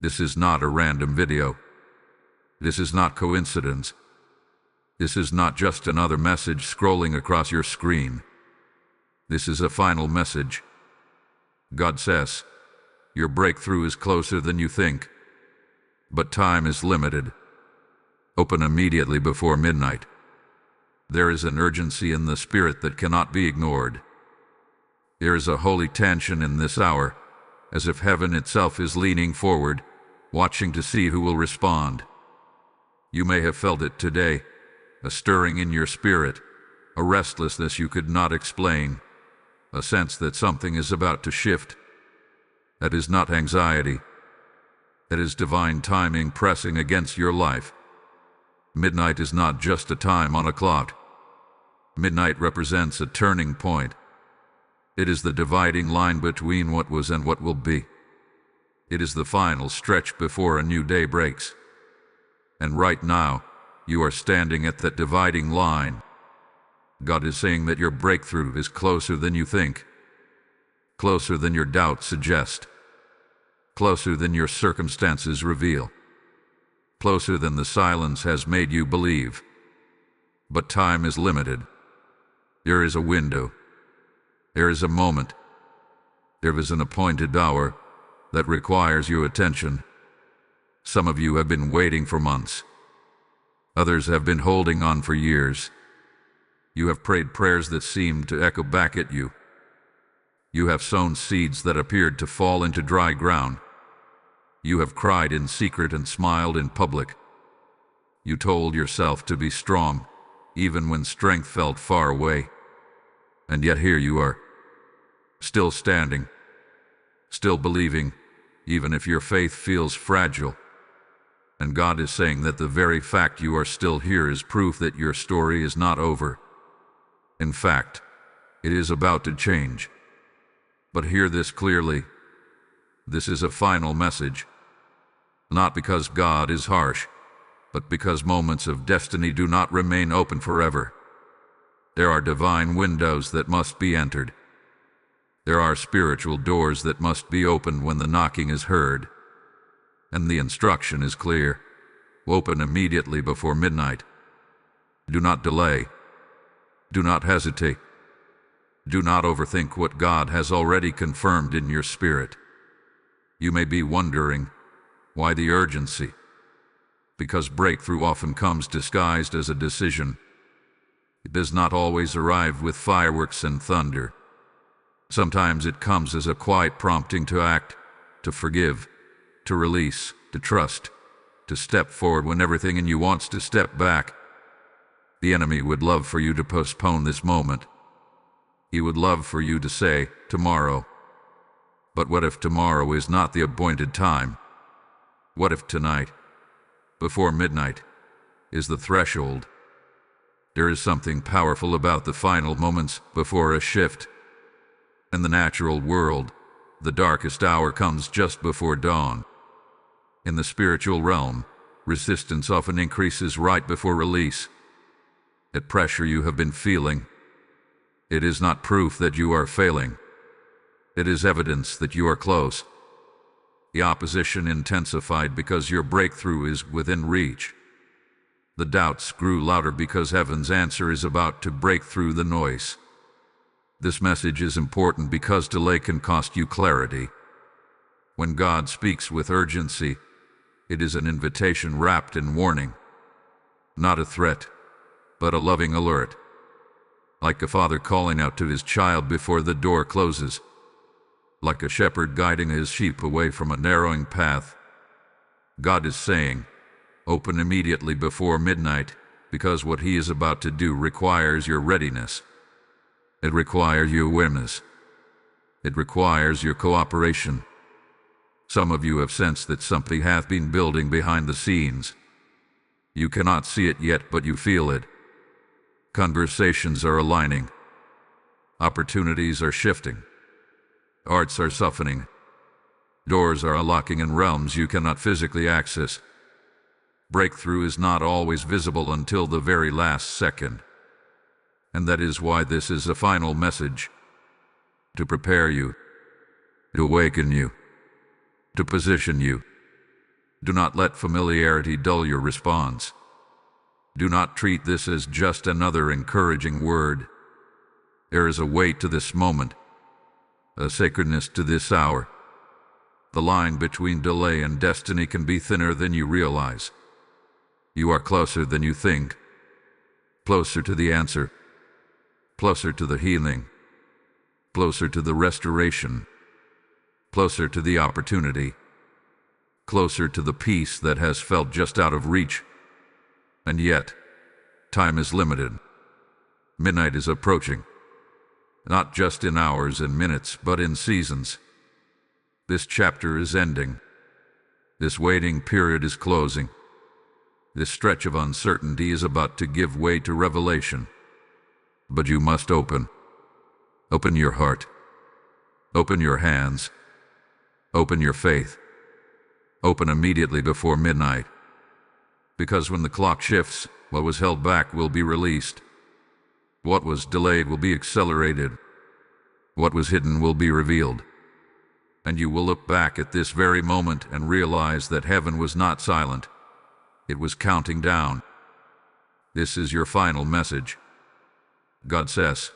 This is not a random video. This is not coincidence. This is not just another message scrolling across your screen. This is a final message. God says, your breakthrough is closer than you think, but time is limited. Open immediately before midnight. There is an urgency in the spirit that cannot be ignored. There is a holy tension in this hour, as if heaven itself is leaning forward, watching to see who will respond. You may have felt it today, a stirring in your spirit, a restlessness you could not explain, a sense that something is about to shift. That is not anxiety. That is divine timing pressing against your life. Midnight is not just a time on a clock. Midnight represents a turning point. It is the dividing line between what was and what will be. It is the final stretch before a new day breaks. And right now, you are standing at that dividing line. God is saying that your breakthrough is closer than you think, closer than your doubts suggest, closer than your circumstances reveal, closer than the silence has made you believe. But time is limited. There is a window. There is a moment. There is an appointed hour that requires your attention. Some of you have been waiting for months. Others have been holding on for years. You have prayed prayers that seemed to echo back at you. You have sown seeds that appeared to fall into dry ground. You have cried in secret and smiled in public. You told yourself to be strong, even when strength felt far away. And yet here you are, still standing, still believing, even if your faith feels fragile. And God is saying that the very fact you are still here is proof that your story is not over. In fact, it is about to change. But hear this clearly. This is a final message. Not because God is harsh, but because moments of destiny do not remain open forever. There are divine windows that must be entered. There are spiritual doors that must be opened when the knocking is heard. And the instruction is clear. Open immediately before midnight. Do not delay. Do not hesitate. Do not overthink what God has already confirmed in your spirit. You may be wondering, why the urgency? Because breakthrough often comes disguised as a decision. It does not always arrive with fireworks and thunder. Sometimes it comes as a quiet prompting to act, to forgive, to release, to trust, to step forward when everything in you wants to step back. The enemy would love for you to postpone this moment. He would love for you to say, tomorrow. But what if tomorrow is not the appointed time? What if tonight, before midnight, is the threshold? There is something powerful about the final moments before a shift. In the natural world, the darkest hour comes just before dawn. In the spiritual realm, resistance often increases right before release. That pressure you have been feeling, it is not proof that you are failing. It is evidence that you are close. The opposition intensified because your breakthrough is within reach. The doubts grew louder because heaven's answer is about to break through the noise. This message is important because delay can cost you clarity. When God speaks with urgency, it is an invitation wrapped in warning. Not a threat, but a loving alert. Like a father calling out to his child before the door closes. Like a shepherd guiding his sheep away from a narrowing path. God is saying, open immediately before midnight, because what he is about to do requires your readiness. It requires your awareness. It requires your cooperation. Some of you have sensed that something hath been building behind the scenes. You cannot see it yet, but you feel it. Conversations are aligning. Opportunities are shifting. Hearts are softening. Doors are unlocking in realms you cannot physically access. Breakthrough is not always visible until the very last second. And that is why this is a final message. To prepare you, to awaken you, to position you, Do not let familiarity dull your response. Do not treat this as just another encouraging word. There is a weight to this moment, a sacredness to this hour. The line between delay and destiny can be thinner than you realize. You are closer than you think, closer to the answer, closer to the healing, closer to the restoration, closer to the opportunity, closer to the peace that has felt just out of reach. And yet, time is limited. Midnight is approaching, not just in hours and minutes, but in seasons. This chapter is ending. This waiting period is closing. This stretch of uncertainty is about to give way to revelation. But you must open your heart, open your hands, open your faith, open immediately before midnight. Because when the clock shifts, what was held back will be released. What was delayed will be accelerated. What was hidden will be revealed. And you will look back at this very moment and realize that heaven was not silent. It was counting down. This is your final message. God says,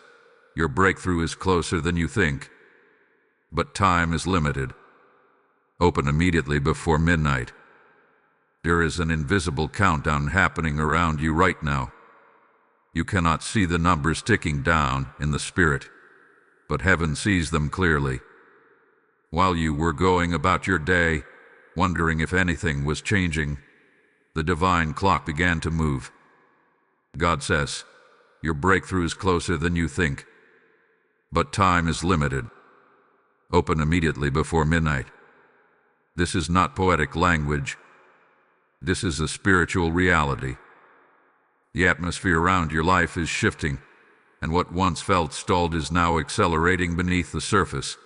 your breakthrough is closer than you think, but time is limited. Open immediately before midnight. There is an invisible countdown happening around you right now. You cannot see the numbers ticking down in the spirit, but heaven sees them clearly. While you were going about your day, wondering if anything was changing, the divine clock began to move. God says, your breakthrough is closer than you think, but time is limited. Open immediately before midnight. This is not poetic language. This is a spiritual reality. The atmosphere around your life is shifting, and what once felt stalled is now accelerating beneath the surface.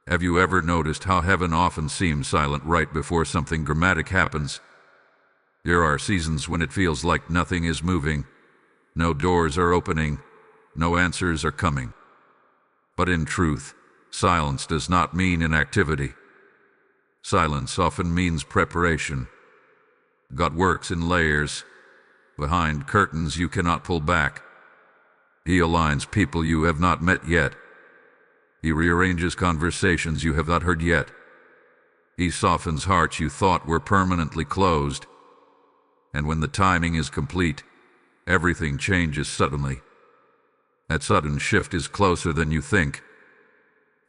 Have you ever noticed how heaven often seems silent right before something dramatic happens? There are seasons when it feels like nothing is moving, no doors are opening, no answers are coming. But in truth, silence does not mean inactivity. Silence often means preparation. God works in layers. Behind curtains you cannot pull back. He aligns people you have not met yet. He rearranges conversations you have not heard yet. He softens hearts you thought were permanently closed. And when the timing is complete, everything changes suddenly. That sudden shift is closer than you think.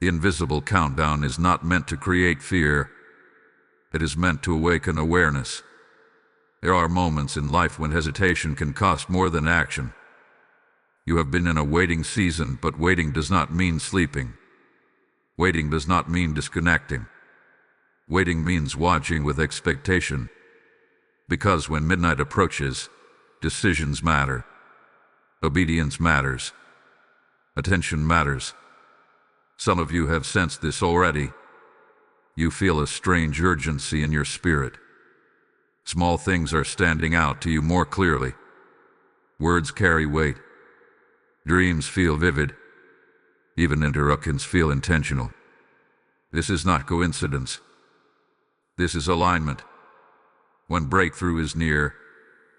The invisible countdown is not meant to create fear. It is meant to awaken awareness. There are moments in life when hesitation can cost more than action. You have been in a waiting season, but waiting does not mean sleeping. Waiting does not mean disconnecting. Waiting means watching with expectation. Because when midnight approaches, decisions matter. Obedience matters. Attention matters. Some of you have sensed this already. You feel a strange urgency in your spirit. Small things are standing out to you more clearly. Words carry weight. Dreams feel vivid. Even interruptions feel intentional. This is not coincidence. This is alignment. When breakthrough is near,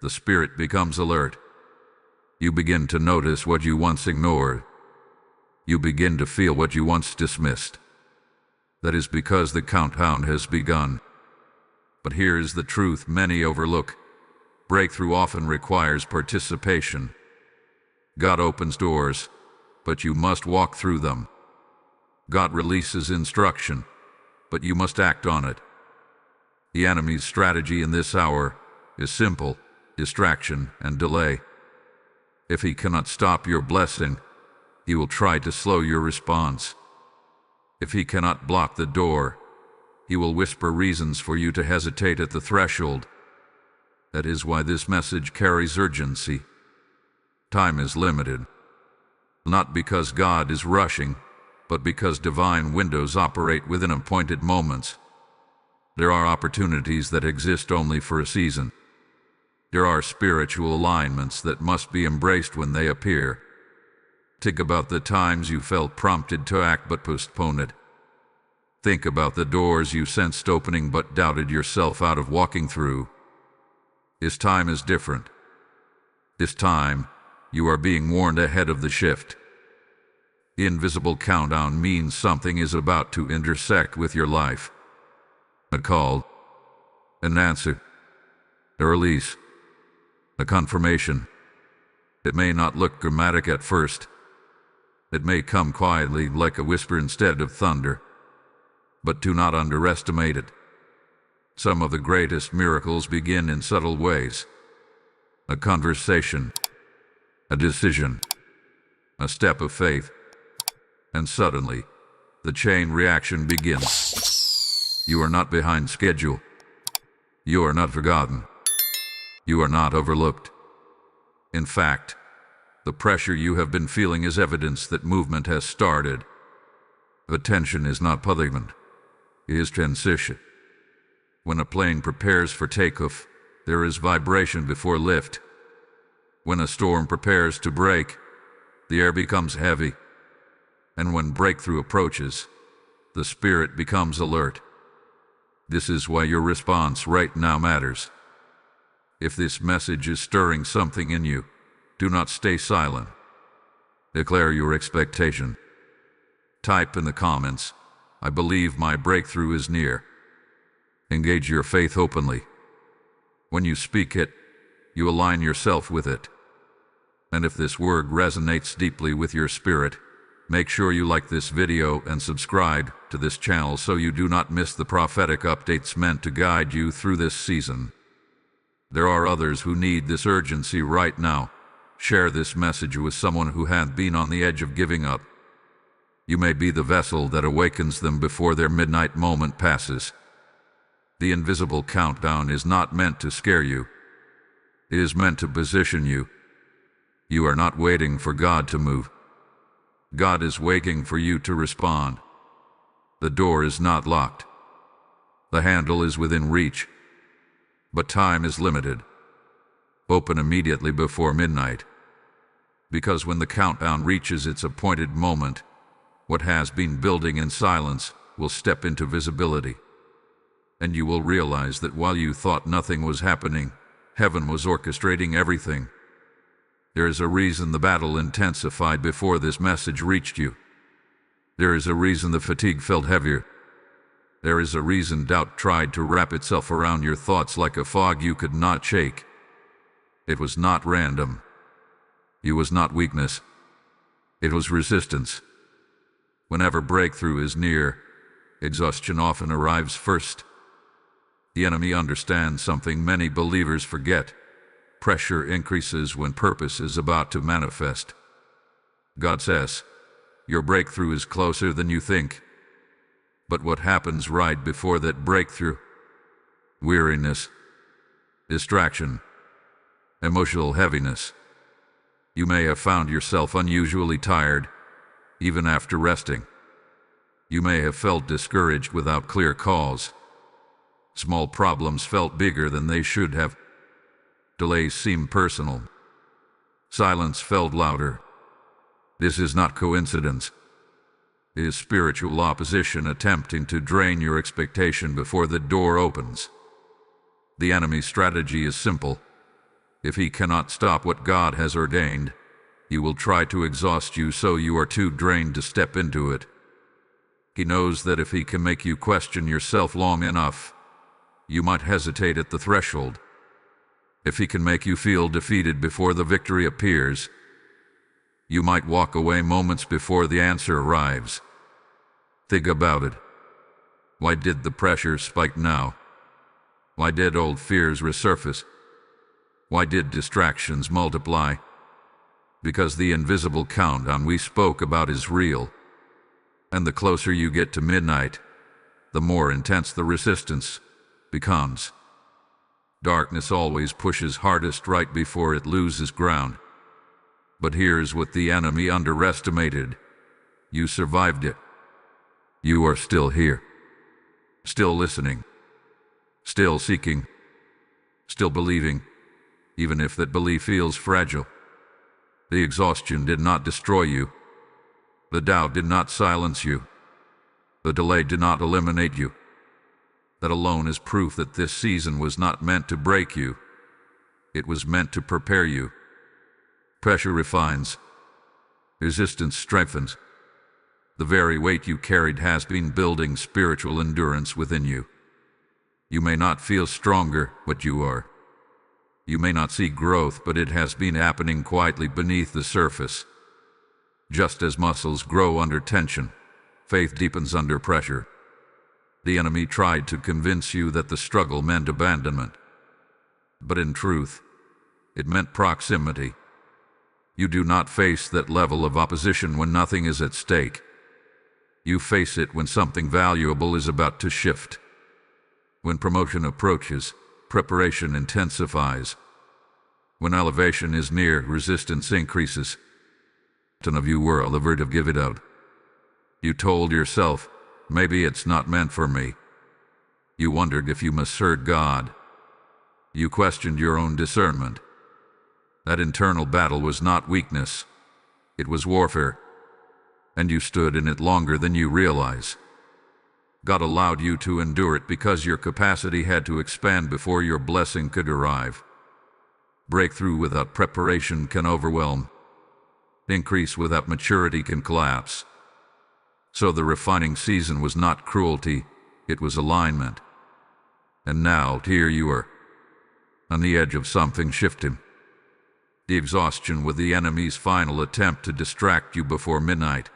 the spirit becomes alert. You begin to notice what you once ignored. You begin to feel what you once dismissed. That is because the countdown has begun. But here is the truth many overlook. Breakthrough often requires participation. God opens doors, but you must walk through them. God releases instruction, but you must act on it. The enemy's strategy in this hour is simple: distraction and delay. If he cannot stop your blessing, he will try to slow your response. If he cannot block the door, he will whisper reasons for you to hesitate at the threshold. That is why this message carries urgency. Time is limited. Not because God is rushing, but because divine windows operate within appointed moments. There are opportunities that exist only for a season. There are spiritual alignments that must be embraced when they appear. Think about the times you felt prompted to act but postponed it. Think about the doors you sensed opening but doubted yourself out of walking through. This time is different. This time, you are being warned ahead of the shift. The invisible countdown means something is about to intersect with your life. A call, an answer, a release, a confirmation. It may not look dramatic at first. It may come quietly like a whisper instead of thunder. But do not underestimate it. Some of the greatest miracles begin in subtle ways. A conversation, a decision, a step of faith, and suddenly, the chain reaction begins. You are not behind schedule. You are not forgotten. You are not overlooked. In fact, the pressure you have been feeling is evidence that movement has started. The tension is not punishment. It is transition. When a plane prepares for takeoff, there is vibration before lift. When a storm prepares to break, the air becomes heavy. And when breakthrough approaches, the spirit becomes alert. This is why your response right now matters. If this message is stirring something in you, do not stay silent. Declare your expectation. Type in the comments, "I believe my breakthrough is near." Engage your faith openly. When you speak it, you align yourself with it. And if this word resonates deeply with your spirit, make sure you like this video and subscribe to this channel so you do not miss the prophetic updates meant to guide you through this season. There are others who need this urgency right now. Share this message with someone who has been on the edge of giving up. You may be the vessel that awakens them before their midnight moment passes. The invisible countdown is not meant to scare you. It is meant to position you. You are not waiting for God to move. God is waiting for you to respond. The door is not locked. The handle is within reach. But time is limited. Open immediately before midnight. Because when the countdown reaches its appointed moment, what has been building in silence will step into visibility. And you will realize that while you thought nothing was happening, heaven was orchestrating everything. There is a reason the battle intensified before this message reached you. There is a reason the fatigue felt heavier. There is a reason doubt tried to wrap itself around your thoughts like a fog you could not shake. It was not random. It was not weakness. It was resistance. Whenever breakthrough is near, exhaustion often arrives first. The enemy understands something many believers forget. Pressure increases when purpose is about to manifest. God says, your breakthrough is closer than you think. But what happens right before that breakthrough? Weariness, distraction, emotional heaviness. You may have found yourself unusually tired, even after resting. You may have felt discouraged without clear cause. Small problems felt bigger than they should have. Delays seemed personal. Silence felt louder. This is not coincidence. It is spiritual opposition attempting to drain your expectation before the door opens. The enemy's strategy is simple. If he cannot stop what God has ordained, he will try to exhaust you so you are too drained to step into it. He knows that if he can make you question yourself long enough, you might hesitate at the threshold. If he can make you feel defeated before the victory appears, you might walk away moments before the answer arrives. Think about it. Why did the pressure spike now? Why did old fears resurface? Why did distractions multiply? Because the invisible countdown we spoke about is real. And the closer you get to midnight, the more intense the resistance becomes. Darkness always pushes hardest right before it loses ground. But here's what the enemy underestimated. You survived it. You are still here. Still listening. Still seeking. Still believing, even if that belief feels fragile. The exhaustion did not destroy you. The doubt did not silence you. The delay did not eliminate you. That alone is proof that this season was not meant to break you. It was meant to prepare you. Pressure refines. Resistance strengthens. The very weight you carried has been building spiritual endurance within you. You may not feel stronger, but you are. You may not see growth, but it has been happening quietly beneath the surface. Just as muscles grow under tension, faith deepens under pressure. The enemy tried to convince you that the struggle meant abandonment. But in truth, it meant proximity. You do not face that level of opposition when nothing is at stake. You face it when something valuable is about to shift. When promotion approaches, preparation intensifies. When elevation is near, resistance increases. None of you were on the verge of giving out. You told yourself, maybe it's not meant for me. You wondered if you misheard God. You questioned your own discernment. That internal battle was not weakness. It was warfare. And you stood in it longer than you realize. God allowed you to endure it because your capacity had to expand before your blessing could arrive. Breakthrough without preparation can overwhelm. Increase without maturity can collapse. So the refining season was not cruelty, it was alignment. And now, here you are, on the edge of something shifting. The exhaustion with the enemy's final attempt to distract you before midnight.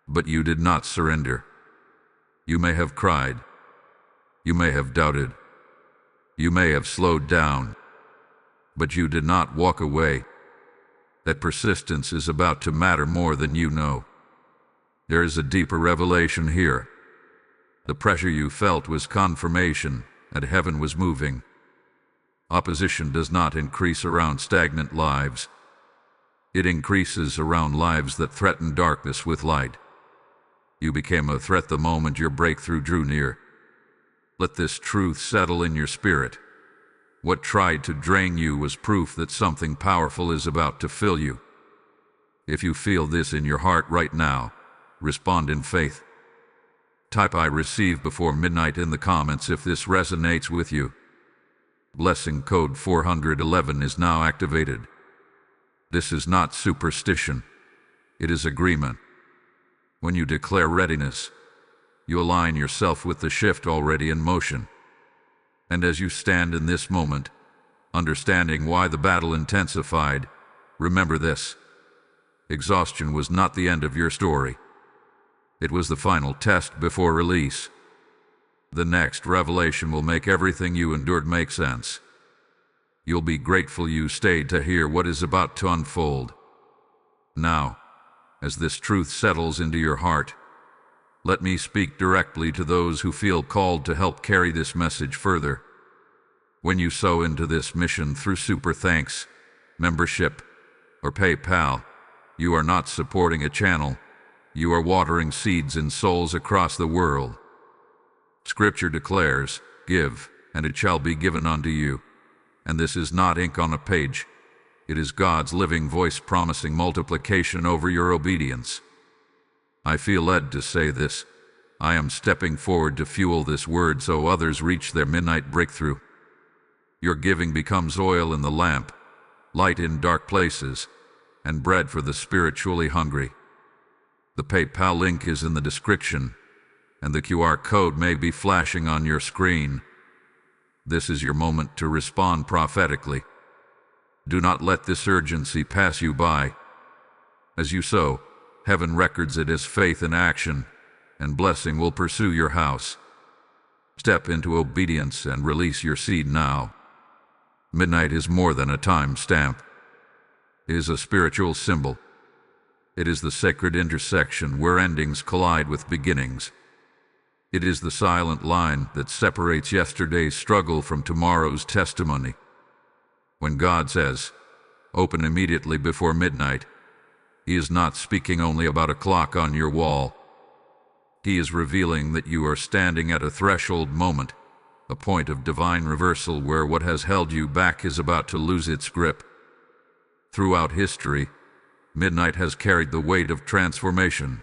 But you did not surrender. You may have cried. You may have doubted. You may have slowed down. But you did not walk away. That persistence is about to matter more than you know. There is a deeper revelation here. The pressure you felt was confirmation, and heaven was moving. Opposition does not increase around stagnant lives. It increases around lives that threaten darkness with light. You became a threat the moment your breakthrough drew near. Let this truth settle in your spirit. What tried to drain you was proof that something powerful is about to fill you. If you feel this in your heart right now, respond in faith. Type "I receive" before midnight in the comments if this resonates with you. Blessing code 411 is now activated. This is not superstition. It is agreement. When you declare readiness, you align yourself with the shift already in motion. And as you stand in this moment, understanding why the battle intensified, remember this. Exhaustion was not the end of your story. It was the final test before release. The next revelation will make everything you endured make sense. You'll be grateful you stayed to hear what is about to unfold. Now, as this truth settles into your heart, let me speak directly to those who feel called to help carry this message further. When you sow into this mission through Super Thanks, membership, or PayPal, you are not supporting a channel. You are watering seeds in souls across the world. Scripture declares, "Give, and it shall be given unto you." And this is not ink on a page. It is God's living voice promising multiplication over your obedience. I feel led to say this. I am stepping forward to fuel this word so others reach their midnight breakthrough. Your giving becomes oil in the lamp, light in dark places, and bread for the spiritually hungry. The PayPal link is in the description, and the QR code may be flashing on your screen. This is your moment to respond prophetically. Do not let this urgency pass you by. As you sow, heaven records it as faith in action, and blessing will pursue your house. Step into obedience and release your seed now. Midnight is more than a time stamp. It is a spiritual symbol. It is the sacred intersection where endings collide with beginnings. It is the silent line that separates yesterday's struggle from tomorrow's testimony. When God says, "Open immediately before midnight," He is not speaking only about a clock on your wall. He is revealing that you are standing at a threshold moment, a point of divine reversal where what has held you back is about to lose its grip. Throughout history, midnight has carried the weight of transformation.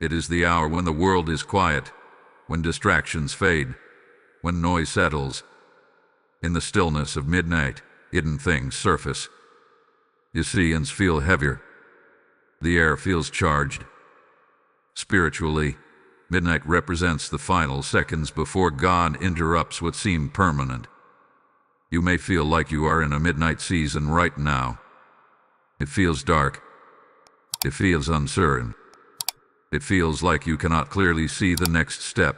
It is the hour when the world is quiet, when distractions fade, when noise settles. In the stillness of midnight, hidden things surface. You see and feel heavier. The air feels charged. Spiritually, midnight represents the final seconds before God interrupts what seemed permanent. You may feel like you are in a midnight season right now. It feels dark. It feels uncertain. It feels like you cannot clearly see the next step.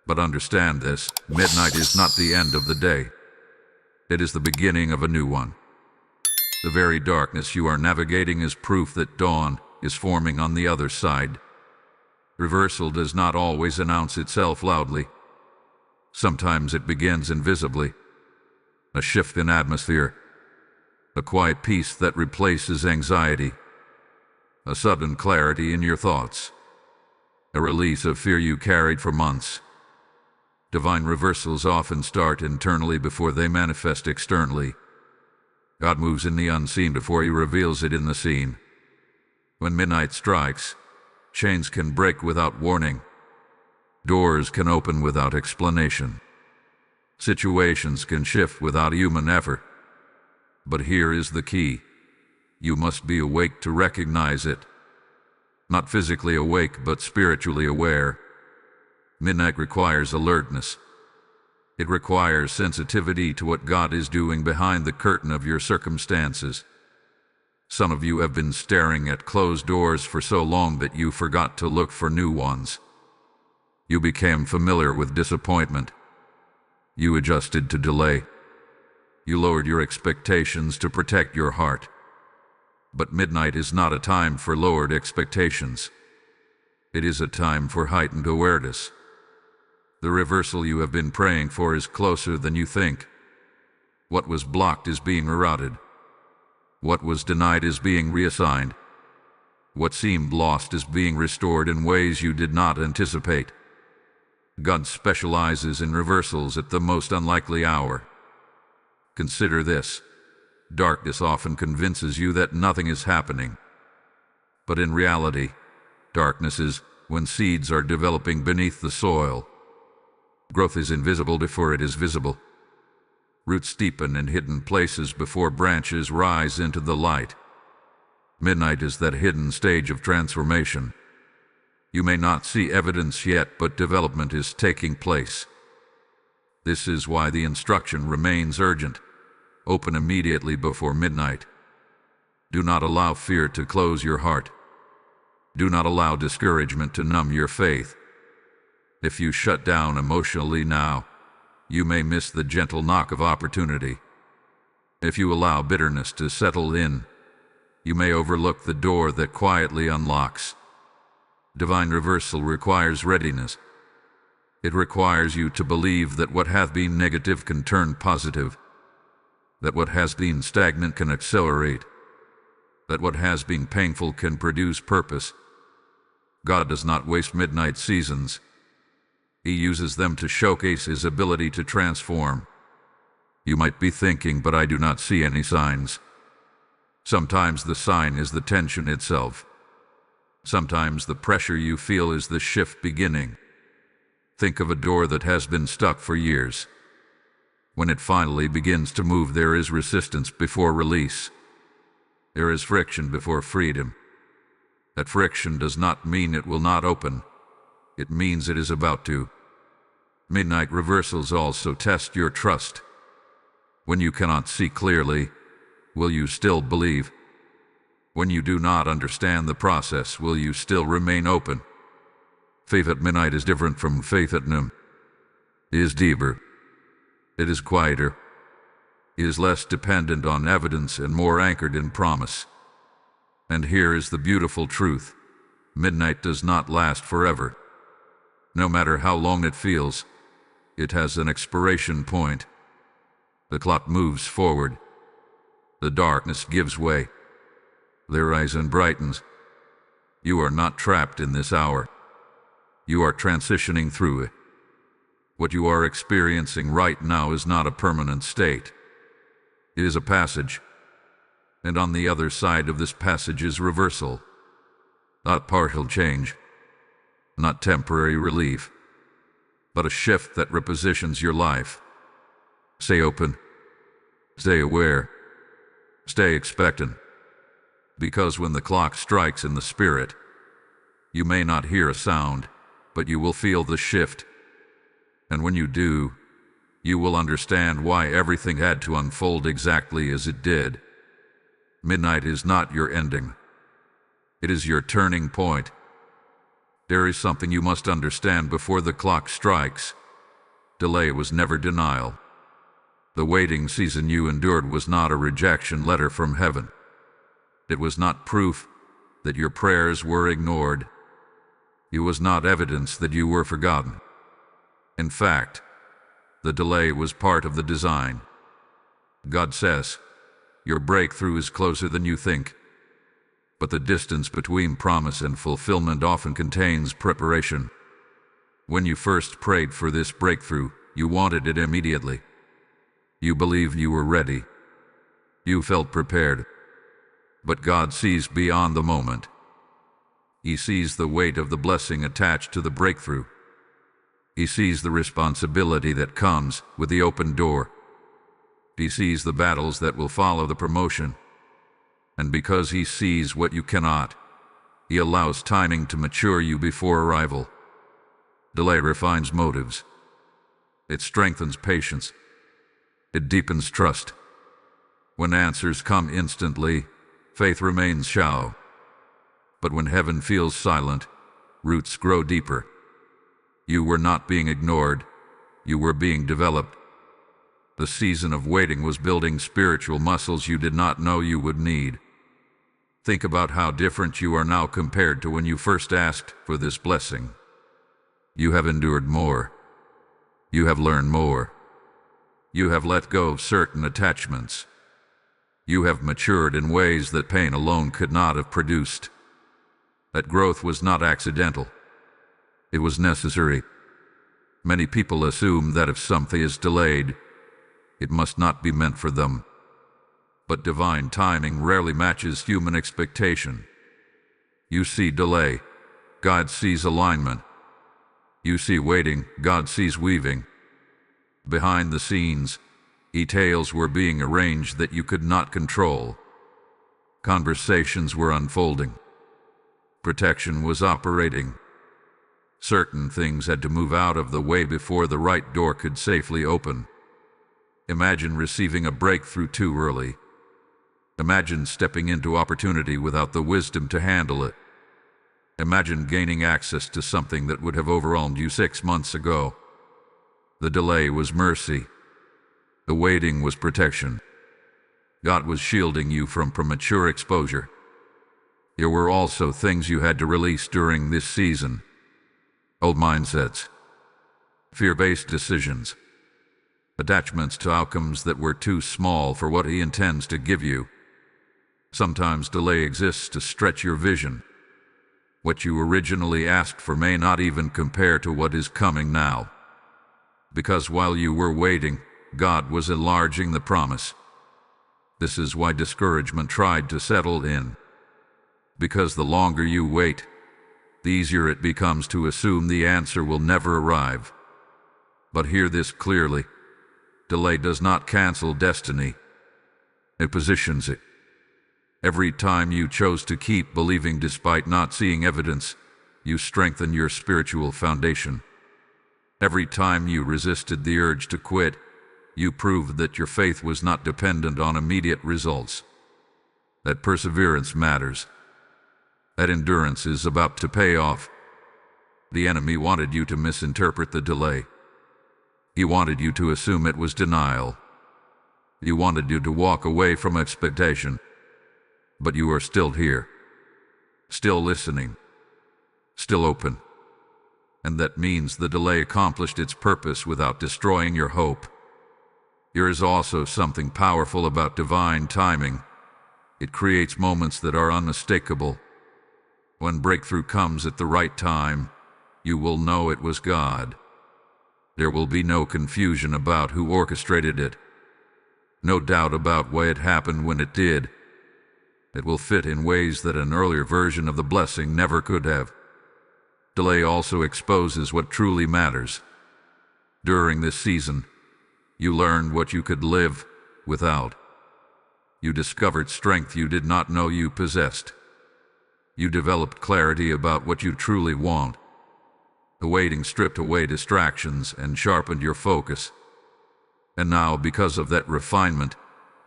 But understand this, midnight is not the end of the day. It is the beginning of a new one. The very darkness you are navigating is proof that dawn is forming on the other side. Reversal does not always announce itself loudly. Sometimes it begins invisibly. A shift in atmosphere. A quiet peace that replaces anxiety. A sudden clarity in your thoughts. A release of fear you carried for months. Divine reversals often start internally before they manifest externally. God moves in the unseen before he reveals it in the seen. When midnight strikes, chains can break without warning. Doors can open without explanation. Situations can shift without human effort. But here is the key. You must be awake to recognize it. Not physically awake, but spiritually aware. Midnight requires alertness. It requires sensitivity to what God is doing behind the curtain of your circumstances. Some of you have been staring at closed doors for so long that you forgot to look for new ones. You became familiar with disappointment. You adjusted to delay. You lowered your expectations to protect your heart. But midnight is not a time for lowered expectations. It is a time for heightened awareness. The reversal you have been praying for is closer than you think. What was blocked is being rerouted. What was denied is being reassigned. What seemed lost is being restored in ways you did not anticipate. God specializes in reversals at the most unlikely hour. Consider this. Darkness often convinces you that nothing is happening. But in reality, darkness is when seeds are developing beneath the soil. Growth is invisible before it is visible. Roots deepen in hidden places before branches rise into the light. Midnight is that hidden stage of transformation. You may not see evidence yet, but development is taking place. This is why the instruction remains urgent. Open immediately before midnight. Do not allow fear to close your heart. Do not allow discouragement to numb your faith. If you shut down emotionally now, you may miss the gentle knock of opportunity. If you allow bitterness to settle in, you may overlook the door that quietly unlocks. Divine reversal requires readiness. It requires you to believe that what hath been negative can turn positive, that what has been stagnant can accelerate, that what has been painful can produce purpose. God does not waste midnight seasons. He uses them to showcase his ability to transform. You might be thinking, but I do not see any signs. Sometimes the sign is the tension itself. Sometimes the pressure you feel is the shift beginning. Think of a door that has been stuck for years. When it finally begins to move, there is resistance before release. There is friction before freedom. That friction does not mean it will not open. It means it is about to. Midnight reversals also test your trust. When you cannot see clearly, will you still believe? When you do not understand the process, will you still remain open? Faith at midnight is different from faith at noon. It is deeper. It is quieter. It is less dependent on evidence and more anchored in promise. And here is the beautiful truth. Midnight does not last forever. No matter how long it feels, it has an expiration point. The clock moves forward. The darkness gives way. The horizon brightens. You are not trapped in this hour. You are transitioning through it. What you are experiencing right now is not a permanent state. It is a passage. And on the other side of this passage is reversal. Not partial change, not temporary relief, but a shift that repositions your life. Stay open, stay aware, stay expectant, because when the clock strikes in the spirit, you may not hear a sound, but you will feel the shift. And when you do, you will understand why everything had to unfold exactly as it did. Midnight is not your ending. It is your turning point. There is something you must understand before the clock strikes. Delay was never denial. The waiting season you endured was not a rejection letter from heaven. It was not proof that your prayers were ignored. It was not evidence that you were forgotten. In fact, the delay was part of the design. God says, your breakthrough is closer than you think. But the distance between promise and fulfillment often contains preparation. When you first prayed for this breakthrough, you wanted it immediately. You believed you were ready. You felt prepared. But God sees beyond the moment. He sees the weight of the blessing attached to the breakthrough. He sees the responsibility that comes with the open door. He sees the battles that will follow the promotion. And because he sees what you cannot, he allows timing to mature you before arrival. Delay refines motives. It strengthens patience. It deepens trust. When answers come instantly, faith remains shallow. But when heaven feels silent, roots grow deeper. You were not being ignored. You were being developed. The season of waiting was building spiritual muscles you did not know you would need. Think about how different you are now compared to when you first asked for this blessing. You have endured more. You have learned more. You have let go of certain attachments. You have matured in ways that pain alone could not have produced. That growth was not accidental. It was necessary. Many people assume that if something is delayed, it must not be meant for them. But divine timing rarely matches human expectation. You see delay, God sees alignment. You see waiting, God sees weaving. Behind the scenes, details were being arranged that you could not control. Conversations were unfolding. Protection was operating. Certain things had to move out of the way before the right door could safely open. Imagine receiving a breakthrough too early. Imagine stepping into opportunity without the wisdom to handle it. Imagine gaining access to something that would have overwhelmed you 6 months ago. The delay was mercy. The waiting was protection. God was shielding you from premature exposure. There were also things you had to release during this season. Old mindsets, fear-based decisions, attachments to outcomes that were too small for what he intends to give you. Sometimes delay exists to stretch your vision. What you originally asked for may not even compare to what is coming now. Because while you were waiting, God was enlarging the promise. This is why discouragement tried to settle in. Because the longer you wait, the easier it becomes to assume the answer will never arrive. But hear this clearly. Delay does not cancel destiny. It positions it. Every time you chose to keep believing despite not seeing evidence, you strengthen your spiritual foundation. Every time you resisted the urge to quit, you proved that your faith was not dependent on immediate results. That perseverance matters. That endurance is about to pay off. The enemy wanted you to misinterpret the delay. He wanted you to assume it was denial. He wanted you to walk away from expectation. But you are still here, still listening, still open. And that means the delay accomplished its purpose without destroying your hope. There is also something powerful about divine timing. It creates moments that are unmistakable. When breakthrough comes at the right time, you will know it was God. There will be no confusion about who orchestrated it. No doubt about why it happened when it did. It will fit in ways that an earlier version of the blessing never could have. Delay also exposes what truly matters. During this season, you learned what you could live without. You discovered strength you did not know you possessed. You developed clarity about what you truly want. The waiting stripped away distractions and sharpened your focus. And now, because of that refinement,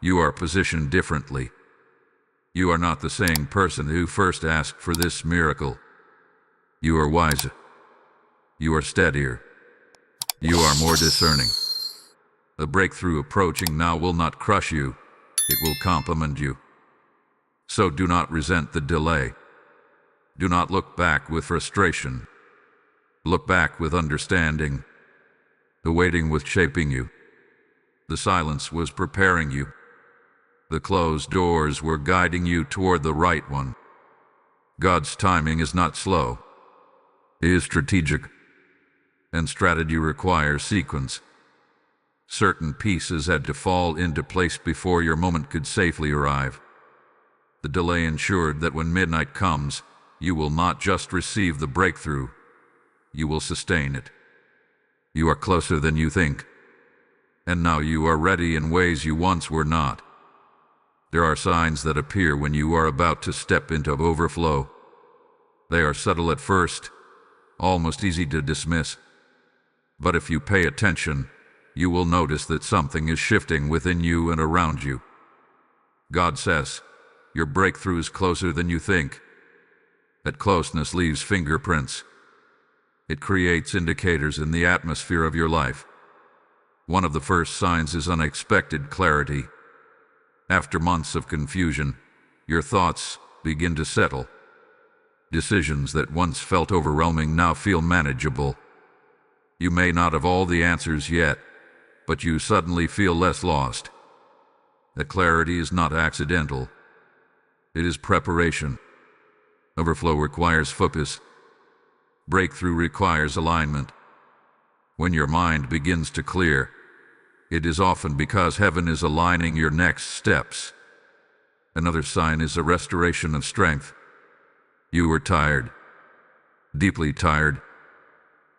you are positioned differently. You are not the same person who first asked for this miracle. You are wiser. You are steadier. You are more discerning. The breakthrough approaching now will not crush you. It will complement you. So do not resent the delay. Do not look back with frustration. Look back with understanding. The waiting was shaping you. The silence was preparing you. The closed doors were guiding you toward the right one. God's timing is not slow. It is strategic. And strategy requires sequence. Certain pieces had to fall into place before your moment could safely arrive. The delay ensured that when midnight comes, you will not just receive the breakthrough, you will sustain it. You are closer than you think. And now you are ready in ways you once were not. There are signs that appear when you are about to step into overflow. They are subtle at first, almost easy to dismiss. But if you pay attention, you will notice that something is shifting within you and around you. God says, your breakthrough is closer than you think. That closeness leaves fingerprints. It creates indicators in the atmosphere of your life. One of the first signs is unexpected clarity. After months of confusion, your thoughts begin to settle. Decisions that once felt overwhelming now feel manageable. You may not have all the answers yet, but you suddenly feel less lost. That clarity is not accidental. It is preparation. Overflow requires focus. Breakthrough requires alignment. When your mind begins to clear, it is often because heaven is aligning your next steps. Another sign is a restoration of strength. You were tired, deeply tired,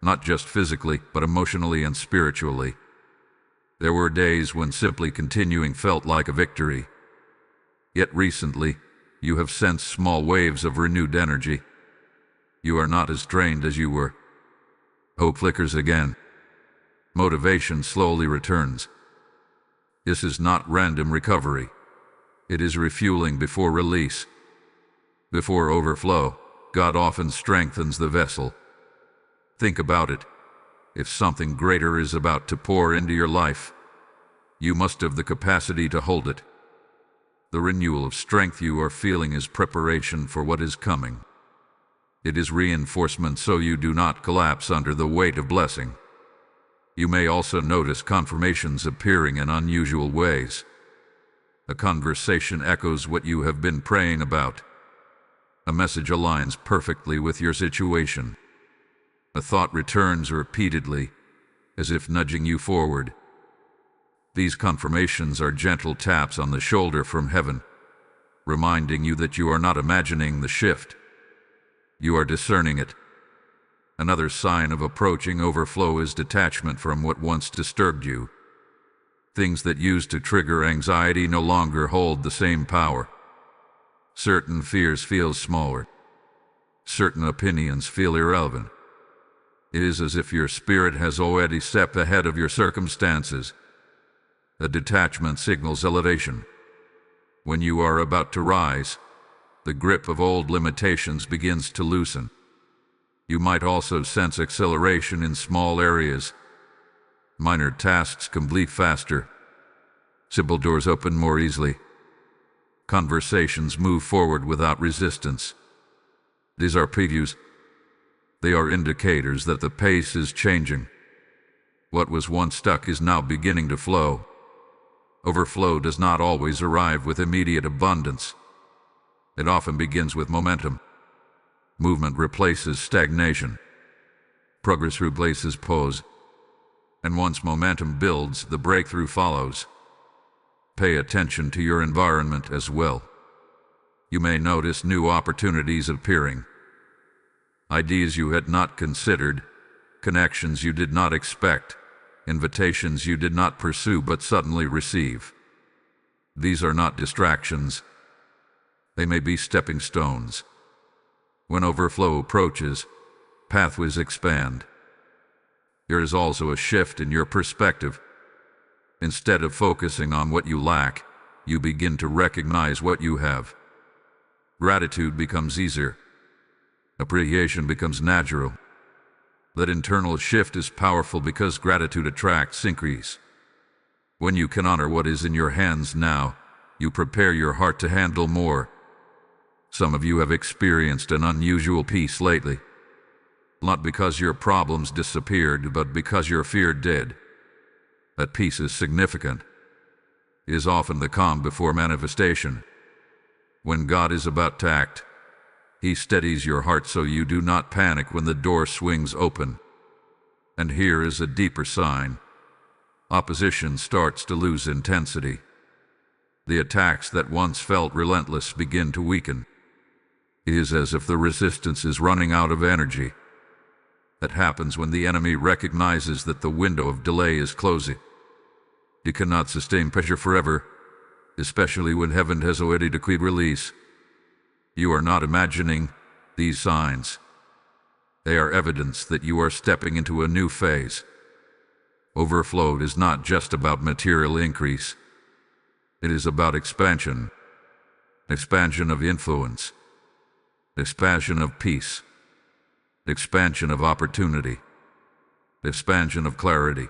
not just physically, but emotionally and spiritually. There were days when simply continuing felt like a victory. Yet recently, you have sensed small waves of renewed energy. You are not as drained as you were. Hope flickers again. Motivation slowly returns. This is not random recovery. It is refueling before release. Before overflow, God often strengthens the vessel. Think about it. If something greater is about to pour into your life, you must have the capacity to hold it. The renewal of strength you are feeling is preparation for what is coming. It is reinforcement so you do not collapse under the weight of blessing. You may also notice confirmations appearing in unusual ways. A conversation echoes what you have been praying about. A message aligns perfectly with your situation. A thought returns repeatedly, as if nudging you forward. These confirmations are gentle taps on the shoulder from heaven, reminding you that you are not imagining the shift. You are discerning it. Another sign of approaching overflow is detachment from what once disturbed you. Things that used to trigger anxiety no longer hold the same power. Certain fears feel smaller. Certain opinions feel irrelevant. It is as if your spirit has already stepped ahead of your circumstances. A detachment signals elevation. When you are about to rise, the grip of old limitations begins to loosen. You might also sense acceleration in small areas. Minor tasks complete faster. Simple doors open more easily. Conversations move forward without resistance. These are previews. They are indicators that the pace is changing. What was once stuck is now beginning to flow. Overflow does not always arrive with immediate abundance. It often begins with momentum. Movement replaces stagnation. Progress replaces pause. And once momentum builds, the breakthrough follows. Pay attention to your environment as well. You may notice new opportunities appearing. ideas you had not considered, connections you did not expect, invitations you did not pursue but suddenly receive. These are not distractions. They may be stepping stones. When overflow approaches, pathways expand. There is also a shift in your perspective. Instead of focusing on what you lack, you begin to recognize what you have. Gratitude becomes easier. Appreciation becomes natural. That internal shift is powerful because gratitude attracts increase. When you can honor what is in your hands now, you prepare your heart to handle more. Some of you have experienced an unusual peace lately. Not because your problems disappeared, but because your fear did. That peace is significant. It is often the calm before manifestation. When God is about to act, He steadies your heart so you do not panic when the door swings open. And here is a deeper sign. Opposition starts to lose intensity. The attacks that once felt relentless begin to weaken. It is as if the resistance is running out of energy. That happens when the enemy recognizes that the window of delay is closing. You cannot sustain pressure forever, especially when heaven has already decreed release. You are not imagining these signs. They are evidence that you are stepping into a new phase. Overflow is not just about material increase. It is about expansion. Expansion of influence. Expansion of peace. Expansion of opportunity. Expansion of clarity.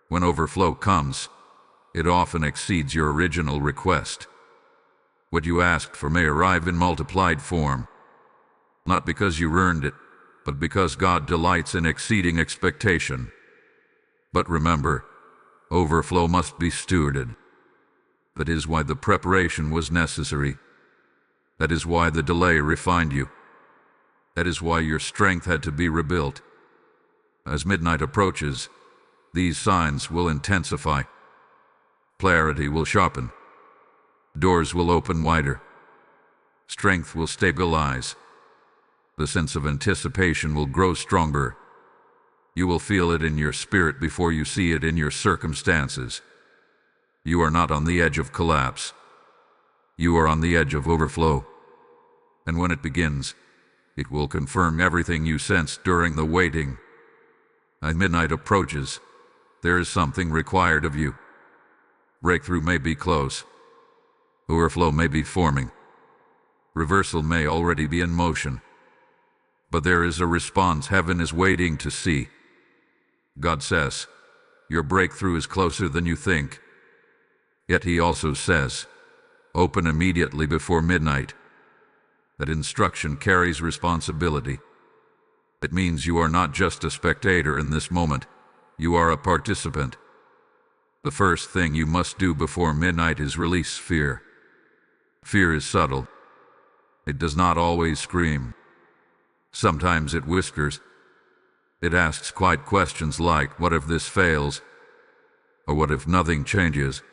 When overflow comes, it often exceeds your original request. What you asked for may arrive in multiplied form, not because you earned it, but because God delights in exceeding expectation. But remember, overflow must be stewarded. That is why the preparation was necessary. That is why the delay refined you. That is why your strength had to be rebuilt. As midnight approaches, these signs will intensify. Clarity will sharpen. Doors will open wider. Strength will stabilize. The sense of anticipation will grow stronger. You will feel it in your spirit before you see it in your circumstances. You are not on the edge of collapse. You are on the edge of overflow. And when it begins, it will confirm everything you sensed during the waiting. As midnight approaches, there is something required of you. Breakthrough may be close. Overflow may be forming. Reversal may already be in motion. But there is a response heaven is waiting to see. God says, your breakthrough is closer than you think. Yet He also says, open immediately before midnight. That instruction carries responsibility. It means you are not just a spectator in this moment, you are a participant. The first thing you must do before midnight is release fear. Fear is subtle. It does not always scream. Sometimes it whispers. It asks quiet questions like, what if this fails? Or what if nothing changes?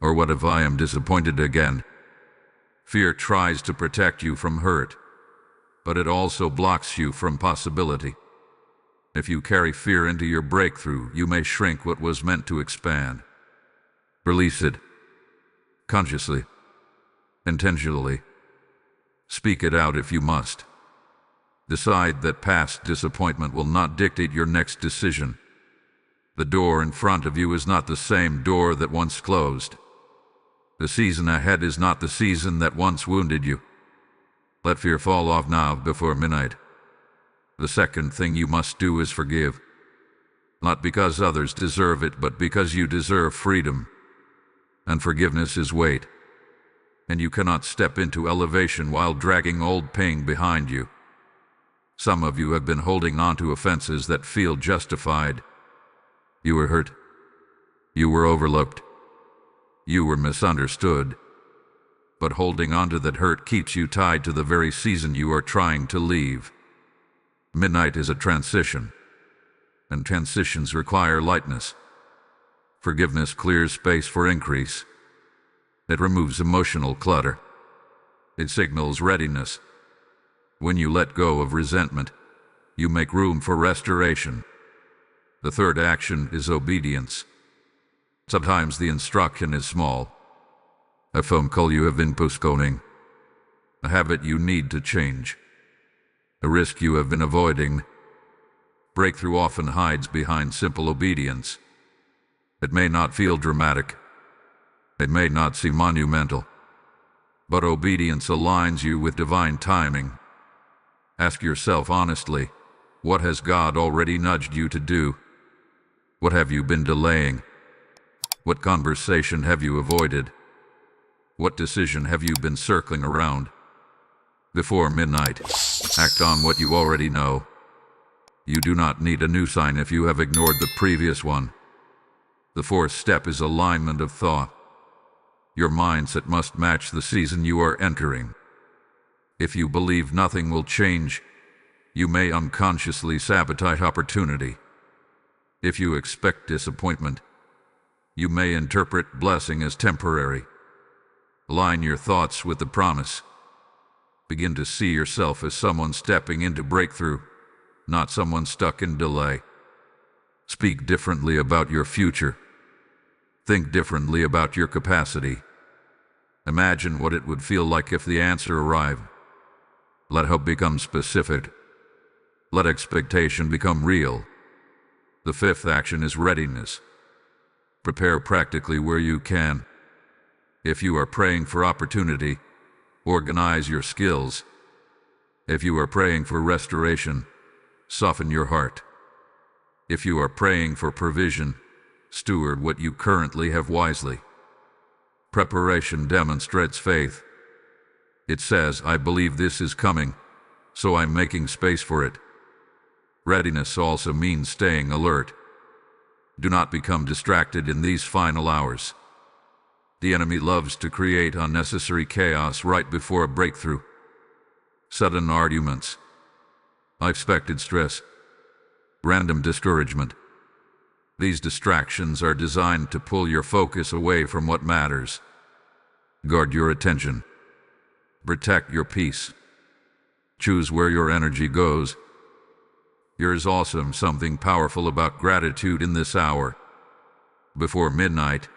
Or what if I am disappointed again? Fear tries to protect you from hurt, but it also blocks you from possibility. If you carry fear into your breakthrough, you may shrink what was meant to expand. Release it. Consciously. Intentionally. Speak it out if you must. Decide that past disappointment will not dictate your next decision. The door in front of you is not the same door that once closed. The season ahead is not the season that once wounded you. Let fear fall off now before midnight. The second thing you must do is forgive. Not because others deserve it, but because you deserve freedom. And forgiveness is weight. And you cannot step into elevation while dragging old pain behind you. Some of you have been holding on to offenses that feel justified. You were hurt. You were overlooked. You were misunderstood. But holding on to that hurt keeps you tied to the very season you are trying to leave. Midnight is a transition, and transitions require lightness. Forgiveness clears space for increase. It removes emotional clutter. It signals readiness. When you let go of resentment, you make room for restoration. The third action is obedience. Sometimes the instruction is small. A phone call you have been postponing. A habit you need to change. A risk you have been avoiding. Breakthrough often hides behind simple obedience. It may not feel dramatic. It may not seem monumental. But obedience aligns you with divine timing. Ask yourself honestly, what has God already nudged you to do? What have you been delaying? What conversation have you avoided? What decision have you been circling around? Before midnight, act on what you already know. You do not need a new sign if you have ignored the previous one. The fourth step is alignment of thought. Your mindset must match the season you are entering. If you believe nothing will change, you may unconsciously sabotage opportunity. If you expect disappointment, you may interpret blessing as temporary. Align your thoughts with the promise. Begin to see yourself as someone stepping into breakthrough, not someone stuck in delay. Speak differently about your future. Think differently about your capacity. Imagine what it would feel like if the answer arrived. Let hope become specific. Let expectation become real. The fifth action is readiness. Prepare practically where you can. If you are praying for opportunity, organize your skills. If you are praying for restoration, soften your heart. If you are praying for provision, steward what you currently have wisely. Preparation demonstrates faith. It says, I believe this is coming, so I'm making space for it. Readiness also means staying alert. Do not become distracted in these final hours. The enemy loves to create unnecessary chaos right before a breakthrough. Sudden arguments, unexpected stress, random discouragement. These distractions are designed to pull your focus away from what matters. Guard your attention. Protect your peace. Choose where your energy goes. There is also something powerful about gratitude in this hour. Before midnight,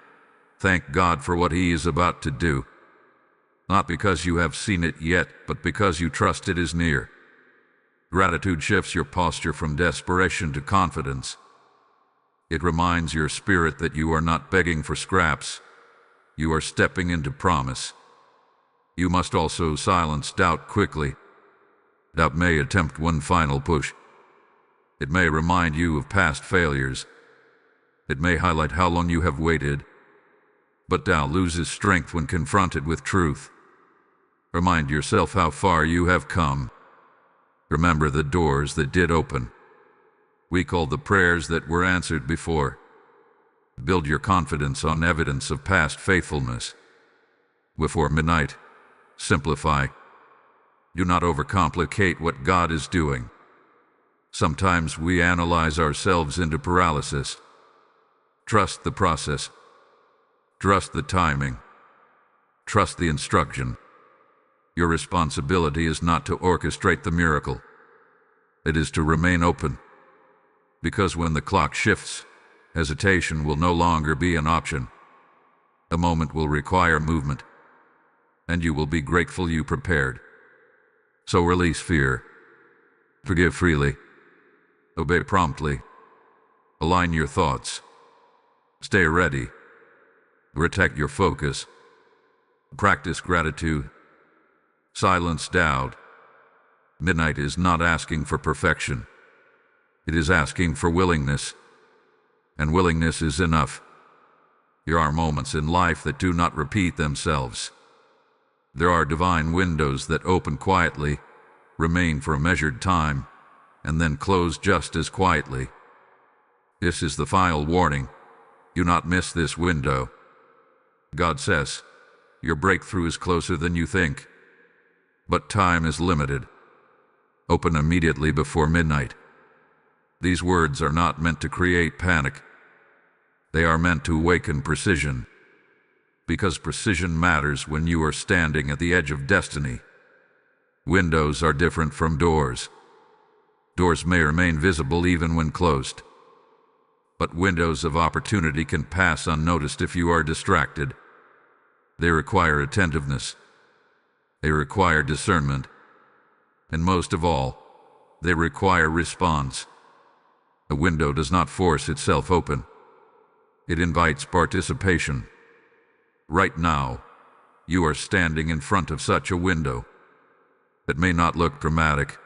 thank God for what He is about to do. Not because you have seen it yet, but because you trust it is near. Gratitude shifts your posture from desperation to confidence. It reminds your spirit that you are not begging for scraps. You are stepping into promise. You must also silence doubt quickly. Doubt may attempt one final push. It may remind you of past failures. It may highlight how long you have waited. But doubt loses strength when confronted with truth. Remind yourself how far you have come. Remember the doors that did open. Recall the prayers that were answered before. Build your confidence on evidence of past faithfulness. Before midnight, simplify. Do not overcomplicate what God is doing. Sometimes we analyze ourselves into paralysis. Trust the process. Trust the timing. Trust the instruction. Your responsibility is not to orchestrate the miracle. It is to remain open. Because when the clock shifts, hesitation will no longer be an option. A moment will require movement, and you will be grateful you prepared. So release fear. Forgive freely. Obey promptly. Align your thoughts. Stay ready. Protect your focus. Practice gratitude. Silence doubt. Midnight is not asking for perfection. It is asking for willingness. And willingness is enough. There are moments in life that do not repeat themselves. There are divine windows that open quietly, remain for a measured time, and then close just as quietly. This is the final warning. Do not miss this window. God says, your breakthrough is closer than you think. But time is limited. Open immediately before midnight. These words are not meant to create panic. They are meant to awaken precision. Because precision matters when you are standing at the edge of destiny. Windows are different from doors. Doors may remain visible even when closed. But windows of opportunity can pass unnoticed if you are distracted. They require attentiveness. They require discernment. And most of all, they require response. A window does not force itself open. It invites participation. Right now, you are standing in front of such a window. It may not look dramatic.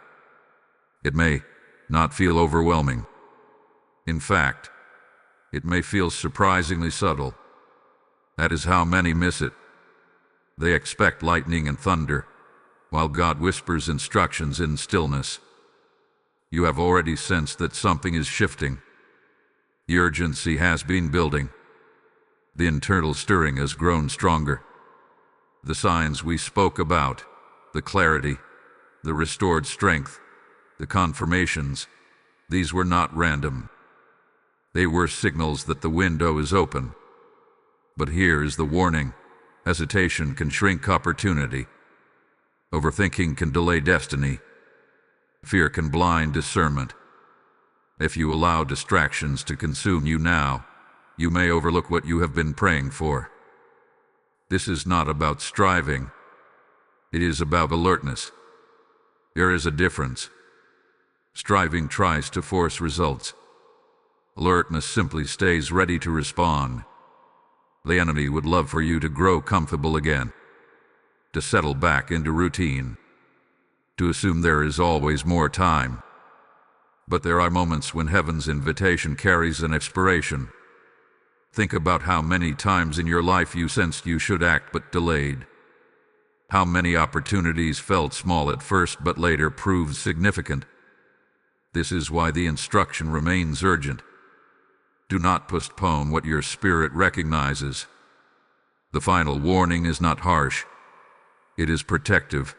It may not feel overwhelming. In fact, it may feel surprisingly subtle. That is how many miss it. They expect lightning and thunder, while God whispers instructions in stillness. You have already sensed that something is shifting. The urgency has been building. The internal stirring has grown stronger. The signs we spoke about, the clarity, the restored strength, the confirmations, these were not random. They were signals that the window is open. But here is the warning. Hesitation can shrink opportunity. Overthinking can delay destiny. Fear can blind discernment. If you allow distractions to consume you now, you may overlook what you have been praying for. This is not about striving. It is about alertness. There is a difference. Striving tries to force results. Alertness simply stays ready to respond. The enemy would love for you to grow comfortable again, to settle back into routine, to assume there is always more time. But there are moments when heaven's invitation carries an expiration. Think about how many times in your life you sensed you should act but delayed. How many opportunities felt small at first but later proved significant. This is why the instruction remains urgent. Do not postpone what your spirit recognizes. The final warning is not harsh. It is protective.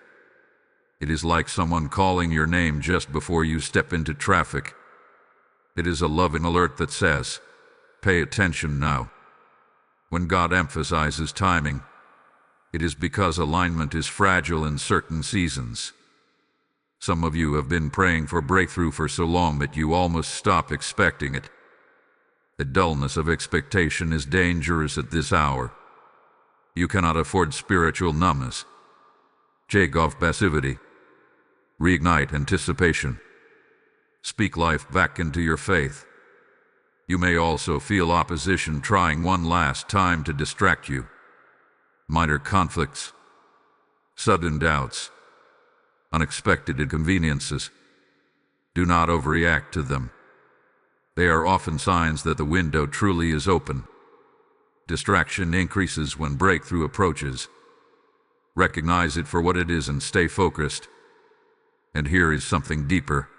It is like someone calling your name just before you step into traffic. It is a loving alert that says, "Pay attention now." When God emphasizes timing, it is because alignment is fragile in certain seasons. Some of you have been praying for breakthrough for so long that you almost stop expecting it. The dullness of expectation is dangerous at this hour. You cannot afford spiritual numbness. Shake off passivity. Reignite anticipation. Speak life back into your faith. You may also feel opposition trying one last time to distract you. Minor conflicts, sudden doubts, unexpected inconveniences. Do not overreact to them. They are often signs that the window truly is open. Distraction increases when breakthrough approaches. Recognize it for what it is and stay focused. And here is something deeper.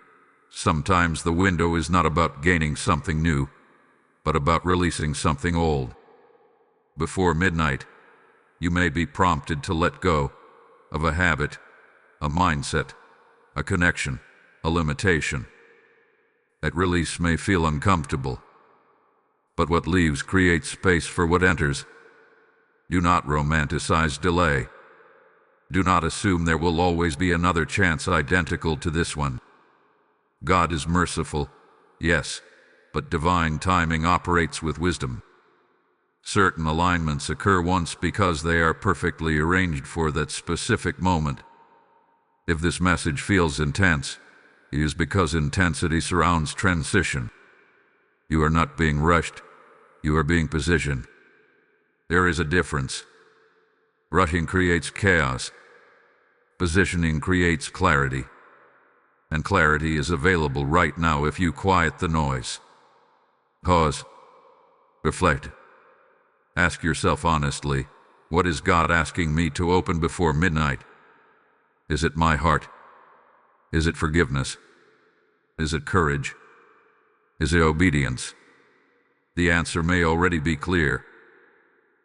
Sometimes the window is not about gaining something new, but about releasing something old. Before midnight, you may be prompted to let go of a habit, a mindset, a connection, a limitation. That release may feel uncomfortable, but what leaves creates space for what enters. Do not romanticize delay. Do not assume there will always be another chance identical to this one. God is merciful, yes, but divine timing operates with wisdom. Certain alignments occur once because they are perfectly arranged for that specific moment. If this message feels intense, it is because intensity surrounds transition. You are not being rushed, you are being positioned. There is a difference. Rushing creates chaos. Positioning creates clarity. And clarity is available right now if you quiet the noise. Pause. Reflect. Ask yourself honestly, what is God asking me to open before midnight? Is it my heart? Is it forgiveness? Is it courage? Is it obedience? The answer may already be clear.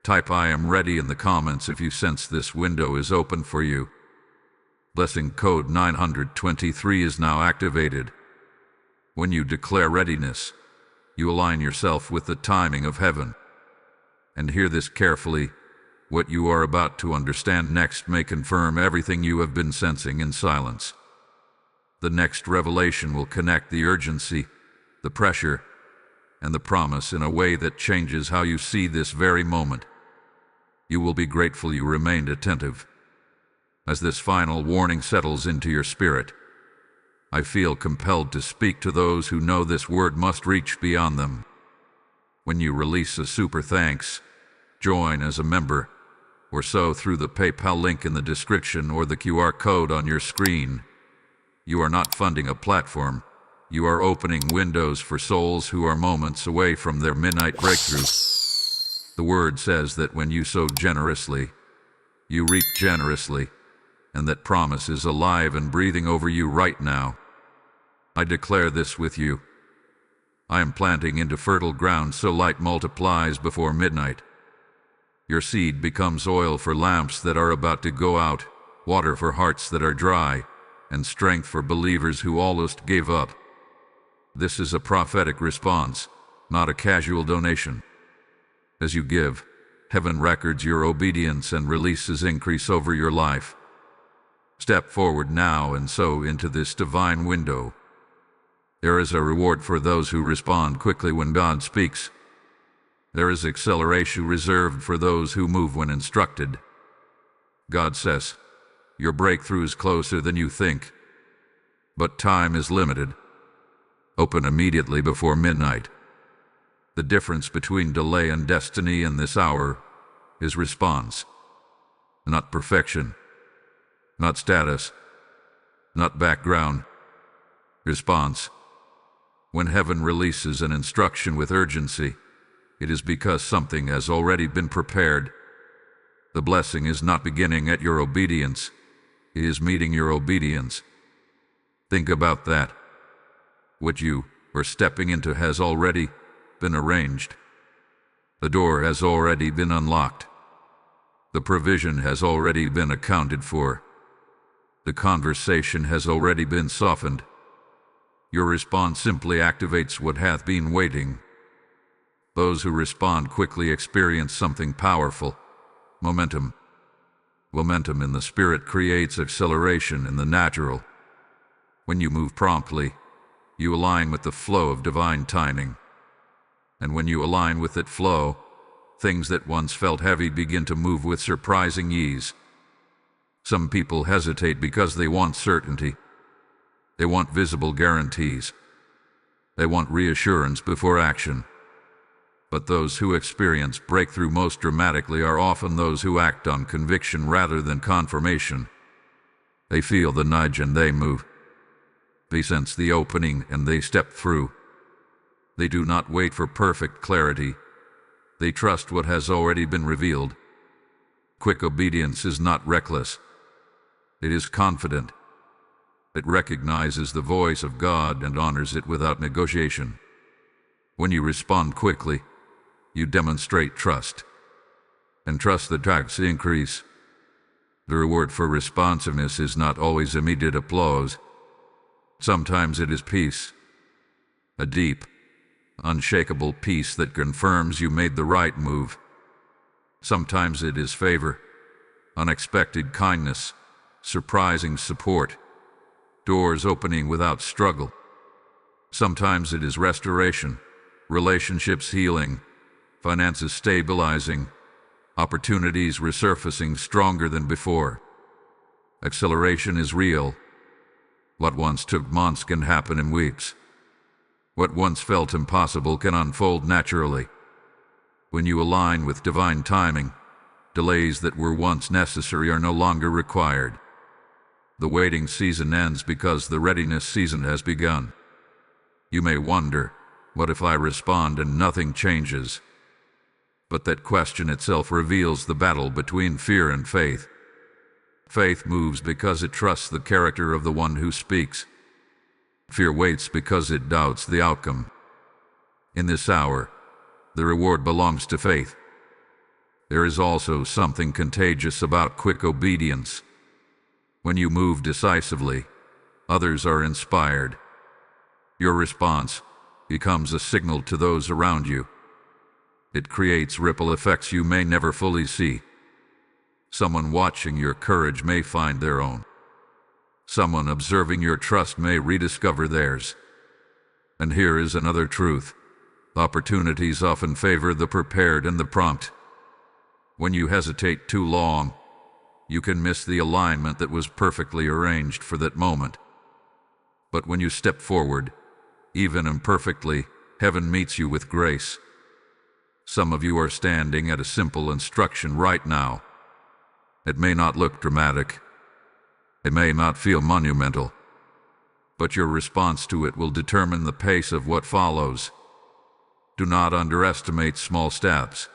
Type "I am ready" in the comments if you sense this window is open for you. Blessing code 923 is now activated. When you declare readiness, you align yourself with the timing of heaven. And hear this carefully. What you are about to understand next may confirm everything you have been sensing in silence. The next revelation will connect the urgency, the pressure, and the promise in a way that changes how you see this very moment. You will be grateful you remained attentive. As this final warning settles into your spirit, I feel compelled to speak to those who know this word must reach beyond them. When you release a super thanks, join as a member, or sow through the PayPal link in the description or the QR code on your screen, you are not funding a platform. You are opening windows for souls who are moments away from their midnight breakthrough. The word says that when you sow generously, you reap generously, and that promise is alive and breathing over you right now. I declare this with you. I am planting into fertile ground so light multiplies before midnight. Your seed becomes oil for lamps that are about to go out, water for hearts that are dry, and strength for believers who almost gave up. This is a prophetic response, not a casual donation. As you give, heaven records your obedience and releases increase over your life. Step forward now and sow into this divine window. There is a reward for those who respond quickly when God speaks. There is acceleration reserved for those who move when instructed. God says, your breakthrough is closer than you think. But time is limited. Open immediately before midnight. The difference between delay and destiny in this hour is response. Not perfection. Not status. Not background. Response. When heaven releases an instruction with urgency, it is because something has already been prepared. The blessing is not beginning at your obedience. It is meeting your obedience. Think about that. What you are stepping into has already been arranged. The door has already been unlocked. The provision has already been accounted for. The conversation has already been softened. Your response simply activates what hath been waiting. Those who respond quickly experience something powerful. Momentum. Momentum in the spirit creates acceleration in the natural. When you move promptly, you align with the flow of divine timing. And when you align with that flow, things that once felt heavy begin to move with surprising ease. Some people hesitate because they want certainty. They want visible guarantees. They want reassurance before action. But those who experience breakthrough most dramatically are often those who act on conviction rather than confirmation. They feel the nudge and they move. They sense the opening and they step through. They do not wait for perfect clarity. They trust what has already been revealed. Quick obedience is not reckless. It is confident. It recognizes the voice of God and honors it without negotiation. When you respond quickly, you demonstrate trust. And trust attracts increase. The reward for responsiveness is not always immediate applause. Sometimes it is peace. A deep, unshakable peace that confirms you made the right move. Sometimes it is favor, unexpected kindness, surprising support, doors opening without struggle. Sometimes it is restoration, relationships healing, finances stabilizing, opportunities resurfacing stronger than before. Acceleration is real. What once took months can happen in weeks. What once felt impossible can unfold naturally. When you align with divine timing, delays that were once necessary are no longer required. The waiting season ends because the readiness season has begun. You may wonder, what if I respond and nothing changes? But that question itself reveals the battle between fear and faith. Faith moves because it trusts the character of the one who speaks. Fear waits because it doubts the outcome. In this hour, the reward belongs to faith. There is also something contagious about quick obedience. When you move decisively, others are inspired. Your response becomes a signal to those around you. It creates ripple effects you may never fully see. Someone watching your courage may find their own. Someone observing your trust may rediscover theirs. And here is another truth. Opportunities often favor the prepared and the prompt. When you hesitate too long, you can miss the alignment that was perfectly arranged for that moment. But when you step forward, even imperfectly, heaven meets you with grace. Some of you are standing at a simple instruction right now. It may not look dramatic. It may not feel monumental. But your response to it will determine the pace of what follows. Do not underestimate small steps.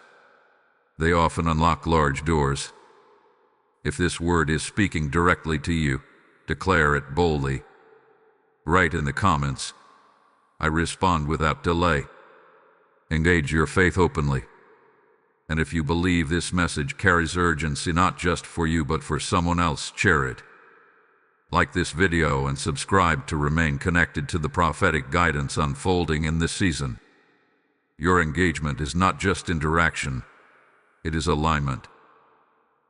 They often unlock large doors. If this word is speaking directly to you, declare it boldly. Write in the comments, "I respond without delay." Engage your faith openly. And if you believe this message carries urgency not just for you but for someone else, share it. Like this video and subscribe to remain connected to the prophetic guidance unfolding in this season. Your engagement is not just interaction, it is alignment.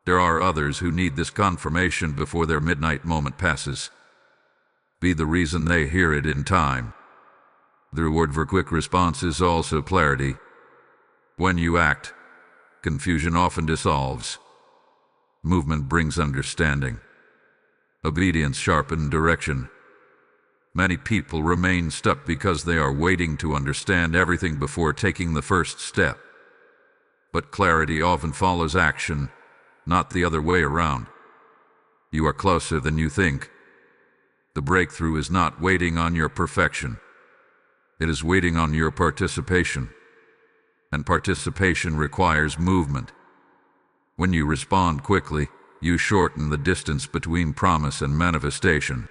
There are others who need this confirmation before their midnight moment passes. Be the reason they hear it in time. The reward for quick response is also clarity. When you act, confusion often dissolves. Movement brings understanding. Obedience sharpens direction. Many people remain stuck because they are waiting to understand everything before taking the first step. But clarity often follows action, not the other way around. You are closer than you think. The breakthrough is not waiting on your perfection. It is waiting on your participation. And participation requires movement. When you respond quickly, you shorten the distance between promise and manifestation.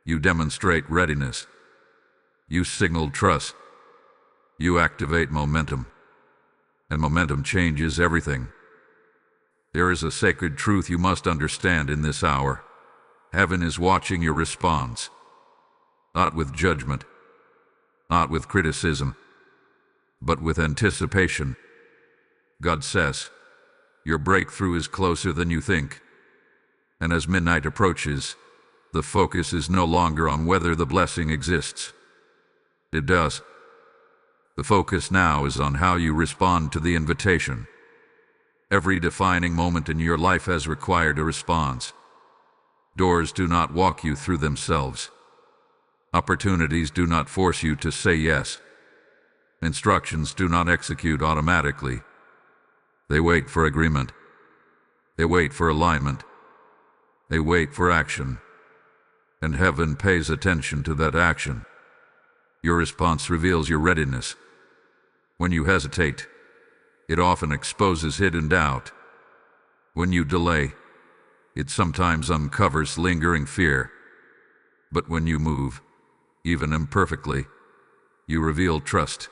You demonstrate readiness. You signal trust. You activate momentum. And momentum changes everything. There is a sacred truth you must understand in this hour. Heaven is watching your response. Not with judgment. Not with criticism. But with anticipation. God says, your breakthrough is closer than you think. And as midnight approaches, the focus is no longer on whether the blessing exists. It does. The focus now is on how you respond to the invitation. Every defining moment in your life has required a response. Doors do not walk you through themselves. Opportunities do not force you to say yes. Instructions do not execute automatically. They wait for agreement. They wait for alignment. They wait for action. And heaven pays attention to that action. Your response reveals your readiness. When you hesitate, it often exposes hidden doubt. When you delay, it sometimes uncovers lingering fear. But when you move, even imperfectly, you reveal trust.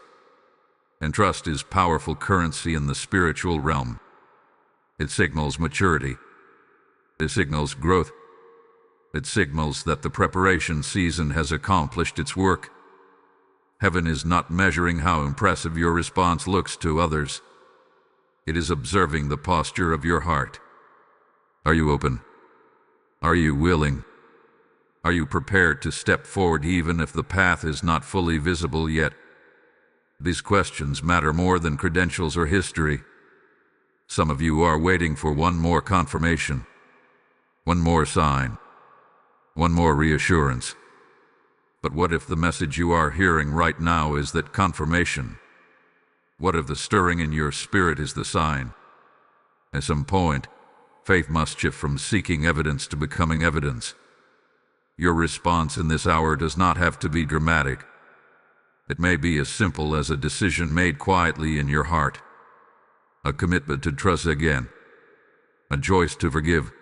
And trust is powerful currency in the spiritual realm. It signals maturity. It signals growth. It signals that the preparation season has accomplished its work. Heaven is not measuring how impressive your response looks to others. It is observing the posture of your heart. Are you open? Are you willing? Are you prepared to step forward even if the path is not fully visible yet? These questions matter more than credentials or history. Some of you are waiting for one more confirmation, one more sign, one more reassurance. But what if the message you are hearing right now is that confirmation? What if the stirring in your spirit is the sign? At some point, faith must shift from seeking evidence to becoming evidence. Your response in this hour does not have to be dramatic. It may be as simple as a decision made quietly in your heart, a commitment to trust again, a choice to forgive,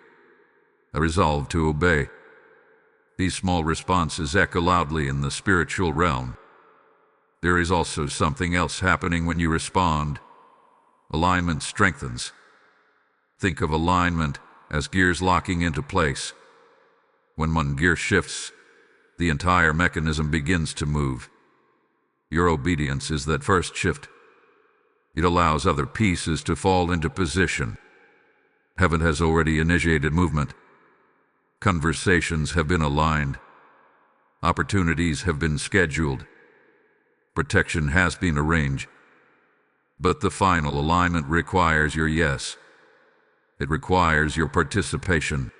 a resolve to obey. These small responses echo loudly in the spiritual realm. There is also something else happening when you respond. Alignment strengthens. Think of alignment as gears locking into place. When one gear shifts, the entire mechanism begins to move. Your obedience is that first shift. It allows other pieces to fall into position. Heaven has already initiated movement. Conversations have been aligned. Opportunities have been scheduled. Protection has been arranged. But the final alignment requires your yes. It requires your participation.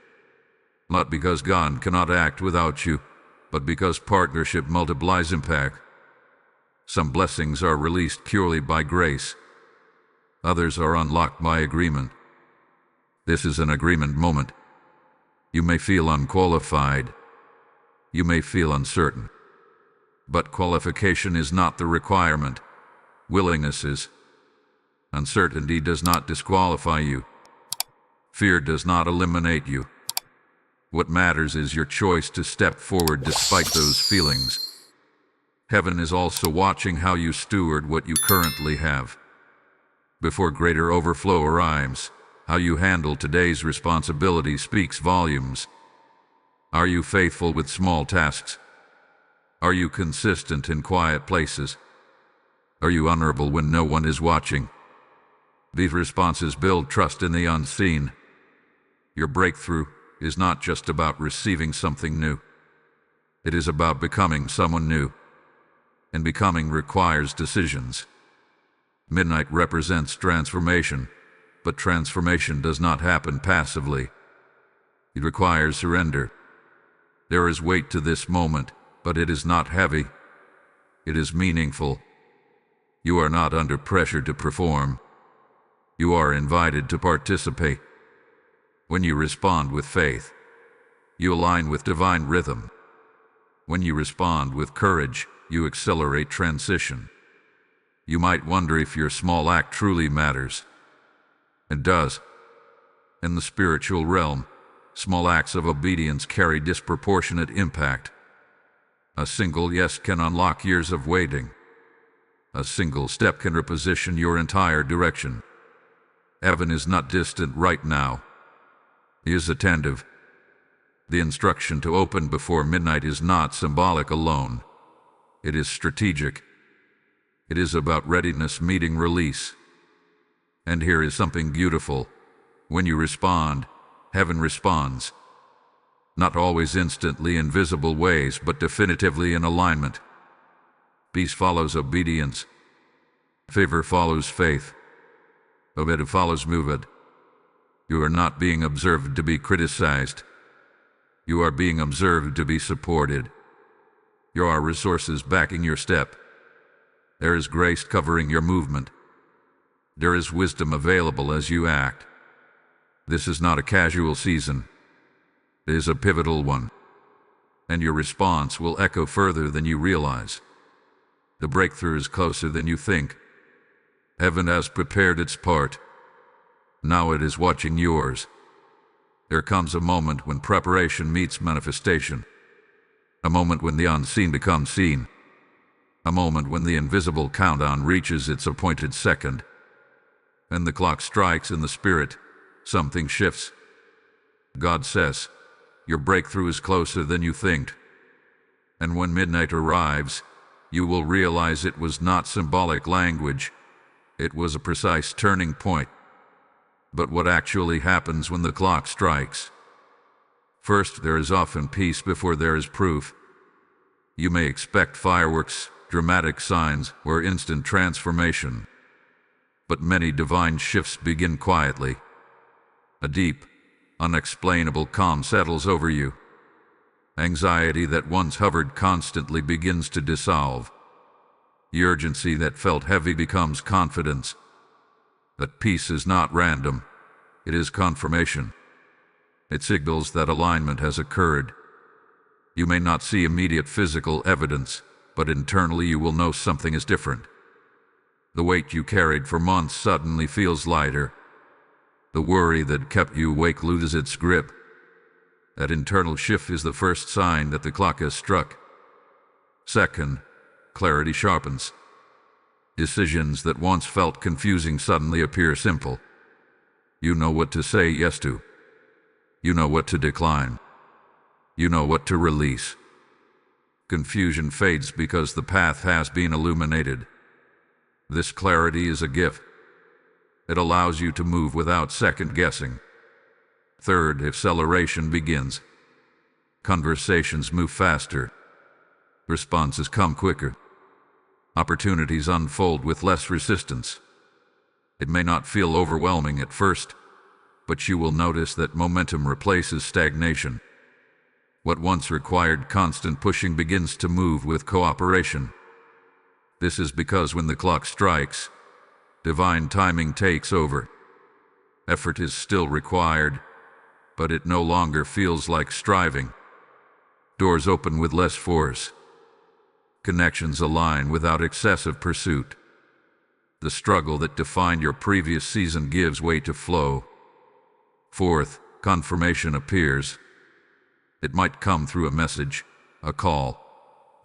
Not because God cannot act without you, but because partnership multiplies impact. Some blessings are released purely by grace. Others are unlocked by agreement. This is an agreement moment. You may feel unqualified. You may feel uncertain. But qualification is not the requirement. Willingness is. Uncertainty does not disqualify you. Fear does not eliminate you. What matters is your choice to step forward despite those feelings. Heaven is also watching how you steward what you currently have. Before greater overflow arrives, how you handle today's responsibility speaks volumes. Are you faithful with small tasks? Are you consistent in quiet places? Are you honorable when no one is watching? These responses build trust in the unseen. Your breakthrough is not just about receiving something new. It is about becoming someone new. And becoming requires decisions. Midnight represents transformation, but transformation does not happen passively. It requires surrender. There is weight to this moment, but it is not heavy. It is meaningful. You are not under pressure to perform. You are invited to participate. When you respond with faith, you align with divine rhythm. When you respond with courage, you accelerate transition. You might wonder if your small act truly matters. It does. In the spiritual realm, small acts of obedience carry disproportionate impact. A single yes can unlock years of waiting. A single step can reposition your entire direction. Heaven is not distant right now. He is attentive. The instruction to open before midnight is not symbolic alone. It is strategic. It is about readiness meeting release. And here is something beautiful. When you respond, heaven responds. Not always instantly in visible ways, but definitively in alignment. Peace follows obedience. Favor follows faith. Obed follows moved. You are not being observed to be criticized. You are being observed to be supported. There are resources backing your step. There is grace covering your movement. There is wisdom available as you act. This is not a casual season. It is a pivotal one. And your response will echo further than you realize. The breakthrough is closer than you think. Heaven has prepared its part. Now it is watching yours. There comes a moment when preparation meets manifestation. A moment when the unseen becomes seen. A moment when the invisible countdown reaches its appointed second. And the clock strikes in the spirit, something shifts. God says, your breakthrough is closer than you think. And when midnight arrives, you will realize it was not symbolic language. It was a precise turning point. But what actually happens when the clock strikes? First, there is often peace before there is proof. You may expect fireworks, dramatic signs, or instant transformation. But many divine shifts begin quietly. A deep, unexplainable calm settles over you. Anxiety that once hovered constantly begins to dissolve. The urgency that felt heavy becomes confidence. That peace is not random. It is confirmation. It signals that alignment has occurred. You may not see immediate physical evidence, but internally you will know something is different. The weight you carried for months suddenly feels lighter. The worry that kept you awake loses its grip. That internal shift is the first sign that the clock has struck. Second, clarity sharpens. Decisions that once felt confusing suddenly appear simple. You know what to say yes to. You know what to decline. You know what to release. Confusion fades because the path has been illuminated. This clarity is a gift. It allows you to move without second guessing. Third, acceleration begins. Conversations move faster. Responses come quicker. Opportunities unfold with less resistance. It may not feel overwhelming at first, but you will notice that momentum replaces stagnation. What once required constant pushing begins to move with cooperation. This is because when the clock strikes, divine timing takes over. Effort is still required, but it no longer feels like striving. Doors open with less force. Connections align without excessive pursuit. The struggle that defined your previous season gives way to flow. Fourth, confirmation appears. It might come through a message, a call,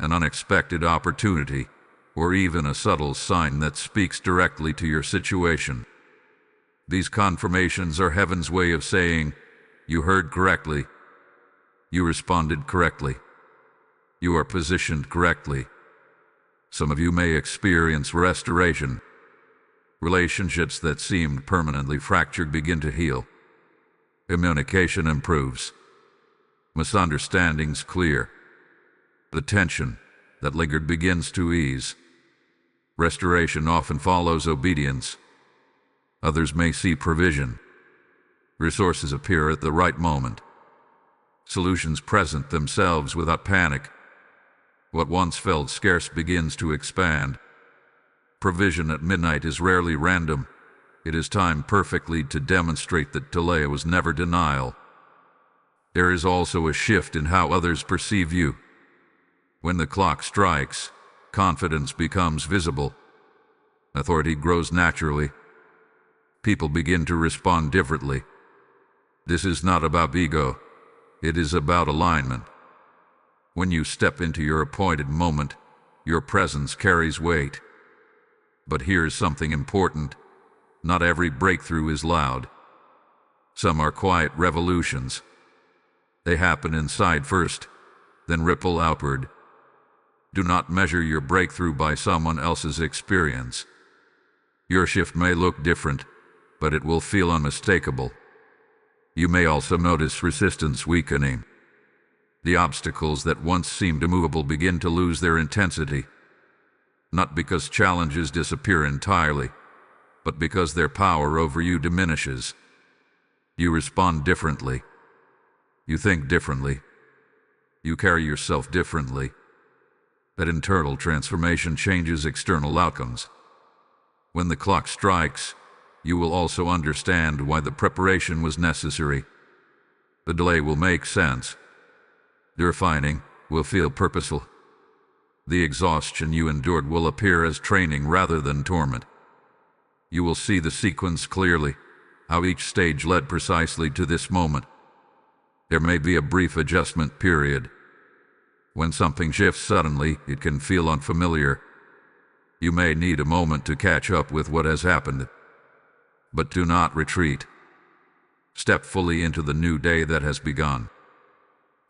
an unexpected opportunity, or even a subtle sign that speaks directly to your situation. These confirmations are heaven's way of saying, you heard correctly. You responded correctly. You are positioned correctly. Some of you may experience restoration. Relationships that seemed permanently fractured begin to heal. Communication improves. Misunderstandings clear. The tension that lingered begins to ease. Restoration often follows obedience. Others may see provision. Resources appear at the right moment. Solutions present themselves without panic. What once felt scarce begins to expand. Provision at midnight is rarely random. It is timed perfectly to demonstrate that delay was never denial. There is also a shift in how others perceive you. When the clock strikes, confidence becomes visible. Authority grows naturally. People begin to respond differently. This is not about ego. It is about alignment. When you step into your appointed moment, your presence carries weight. But here's something important. Not every breakthrough is loud. Some are quiet revolutions. They happen inside first, then ripple outward. Do not measure your breakthrough by someone else's experience. Your shift may look different, but it will feel unmistakable. You may also notice resistance weakening. The obstacles that once seemed immovable begin to lose their intensity. Not because challenges disappear entirely, but because their power over you diminishes. You respond differently. You think differently. You carry yourself differently. That internal transformation changes external outcomes. When the clock strikes, you will also understand why the preparation was necessary. The delay will make sense. The refining will feel purposeful. The exhaustion you endured will appear as training rather than torment. You will see the sequence clearly, how each stage led precisely to this moment. There may be a brief adjustment period. When something shifts suddenly, it can feel unfamiliar. You may need a moment to catch up with what has happened. But do not retreat. Step fully into the new day that has begun.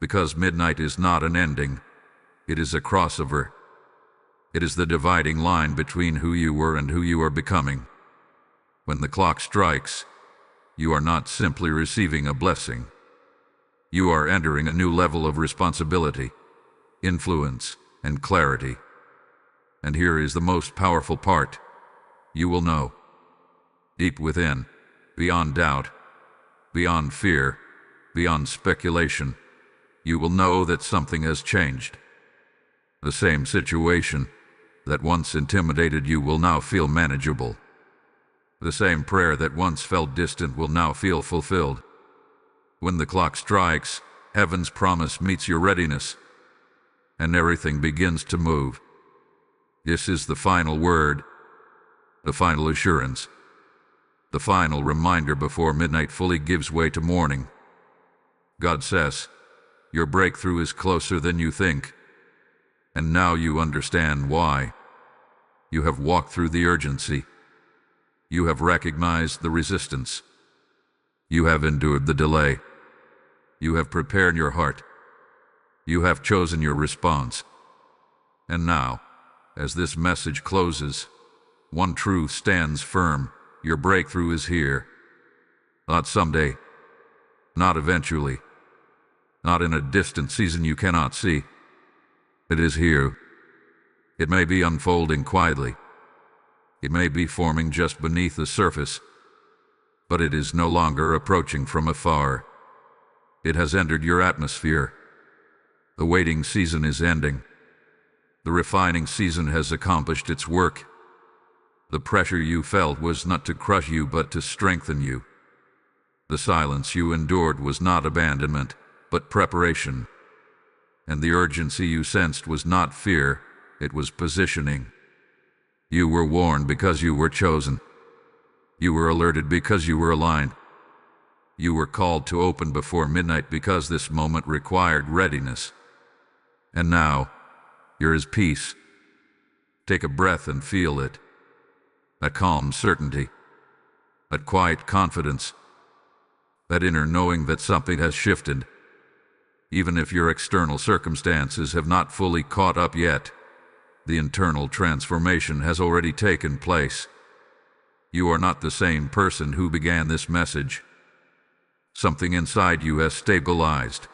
Because midnight is not an ending, it is a crossover. It is the dividing line between who you were and who you are becoming. When the clock strikes, you are not simply receiving a blessing. You are entering a new level of responsibility, influence, and clarity. And here is the most powerful part. You will know. Deep within, beyond doubt, beyond fear, beyond speculation, you will know that something has changed. The same situation that once intimidated you will now feel manageable. The same prayer that once felt distant will now feel fulfilled. When the clock strikes, heaven's promise meets your readiness, and everything begins to move. This is the final word, the final assurance, the final reminder before midnight fully gives way to morning. God says, your breakthrough is closer than you think, and now you understand why. You have walked through the urgency. You have recognized the resistance. You have endured the delay. You have prepared your heart. You have chosen your response. And now, as this message closes, one truth stands firm. Your breakthrough is here. Not someday, not eventually, not in a distant season you cannot see. It is here. It may be unfolding quietly. It may be forming just beneath the surface, but it is no longer approaching from afar. It has entered your atmosphere. The waiting season is ending. The refining season has accomplished its work. The pressure you felt was not to crush you but to strengthen you. The silence you endured was not abandonment, but preparation. And the urgency you sensed was not fear, it was positioning. You were warned because you were chosen. You were alerted because you were aligned. You were called to open before midnight because this moment required readiness. And now, here is peace. Take a breath and feel it. That calm certainty. That quiet confidence. That inner knowing that something has shifted. Even if your external circumstances have not fully caught up yet, the internal transformation has already taken place. You are not the same person who began this message. Something inside you has stabilized.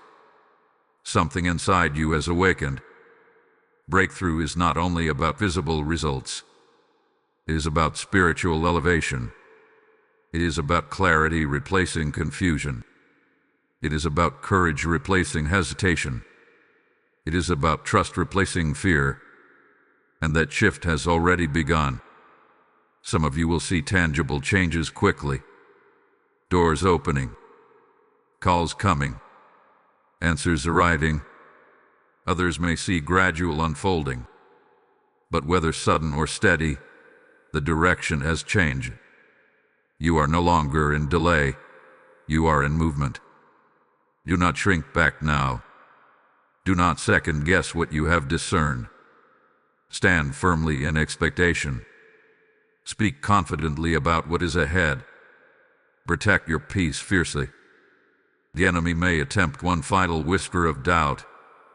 Something inside you has awakened. Breakthrough is not only about visible results. It is about spiritual elevation. It is about clarity replacing confusion. It is about courage replacing hesitation. It is about trust replacing fear. And that shift has already begun. Some of you will see tangible changes quickly. Doors opening. Calls coming. Answers arriving. Others may see gradual unfolding. But whether sudden or steady, the direction has changed. You are no longer in delay. You are in movement. Do not shrink back now. Do not second guess what you have discerned. Stand firmly in expectation. Speak confidently about what is ahead. Protect your peace fiercely. The enemy may attempt one final whisper of doubt,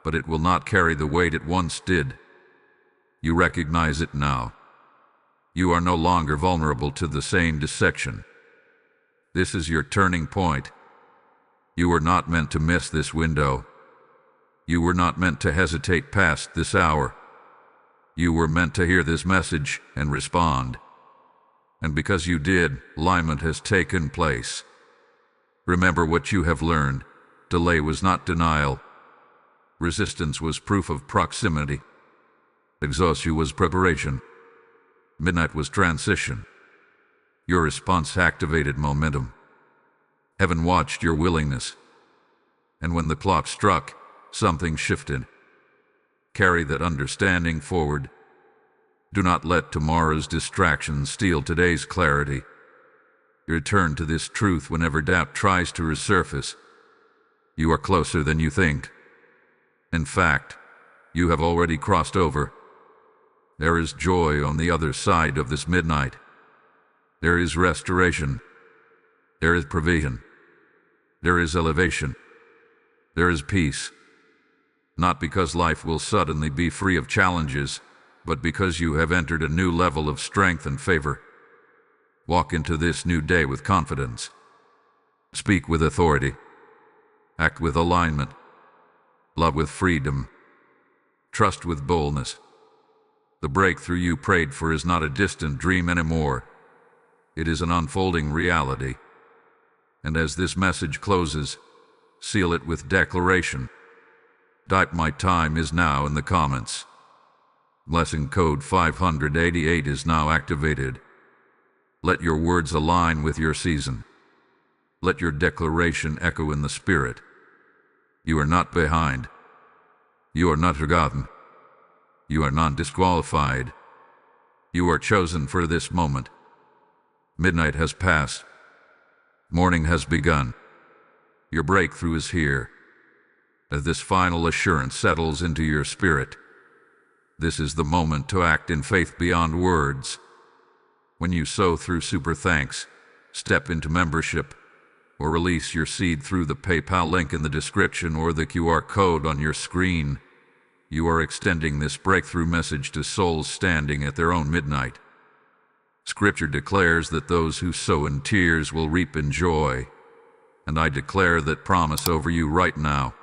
but it will not carry the weight it once did. You recognize it now. You are no longer vulnerable to the same deception. This is your turning point. You were not meant to miss this window. You were not meant to hesitate past this hour. You were meant to hear this message and respond. And because you did, alignment has taken place. Remember what you have learned. Delay was not denial. Resistance was proof of proximity. Exhaustion was preparation. Midnight was transition. Your response activated momentum. Heaven watched your willingness. And when the clock struck, something shifted. Carry that understanding forward. Do not let tomorrow's distractions steal today's clarity. Return to this truth whenever doubt tries to resurface. You are closer than you think. In fact, you have already crossed over. There is joy on the other side of this midnight. There is restoration. There is provision. There is elevation. There is peace. Not because life will suddenly be free of challenges, but because you have entered a new level of strength and favor. Walk into this new day with confidence. Speak with authority. Act with alignment. Love with freedom. Trust with boldness. The breakthrough you prayed for is not a distant dream anymore. It is an unfolding reality. And as this message closes, seal it with declaration. Type "My time is now" in the comments. Blessing code 588 is now activated. Let your words align with your season. Let your declaration echo in the spirit. You are not behind. You are not forgotten. You are not disqualified. You are chosen for this moment. Midnight has passed. Morning has begun. Your breakthrough is here. As this final assurance settles into your spirit, this is the moment to act in faith beyond words. When you sow through super thanks, step into membership, or release your seed through the PayPal link in the description or the QR code on your screen, you are extending this breakthrough message to souls standing at their own midnight. Scripture declares that those who sow in tears will reap in joy. and I declare that promise over you right now.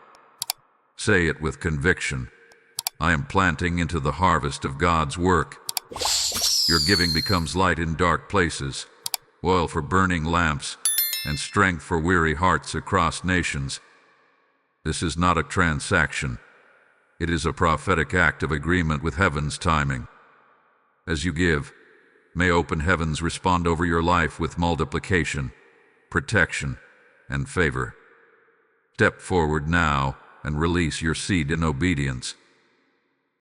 Say it with conviction. I am planting into the harvest of God's work. Your giving becomes light in dark places, oil for burning lamps, and strength for weary hearts across nations. This is not a transaction. It is a prophetic act of agreement with heaven's timing. As you give, may open heavens respond over your life with multiplication, protection, and favor. Step forward now and release your seed in obedience.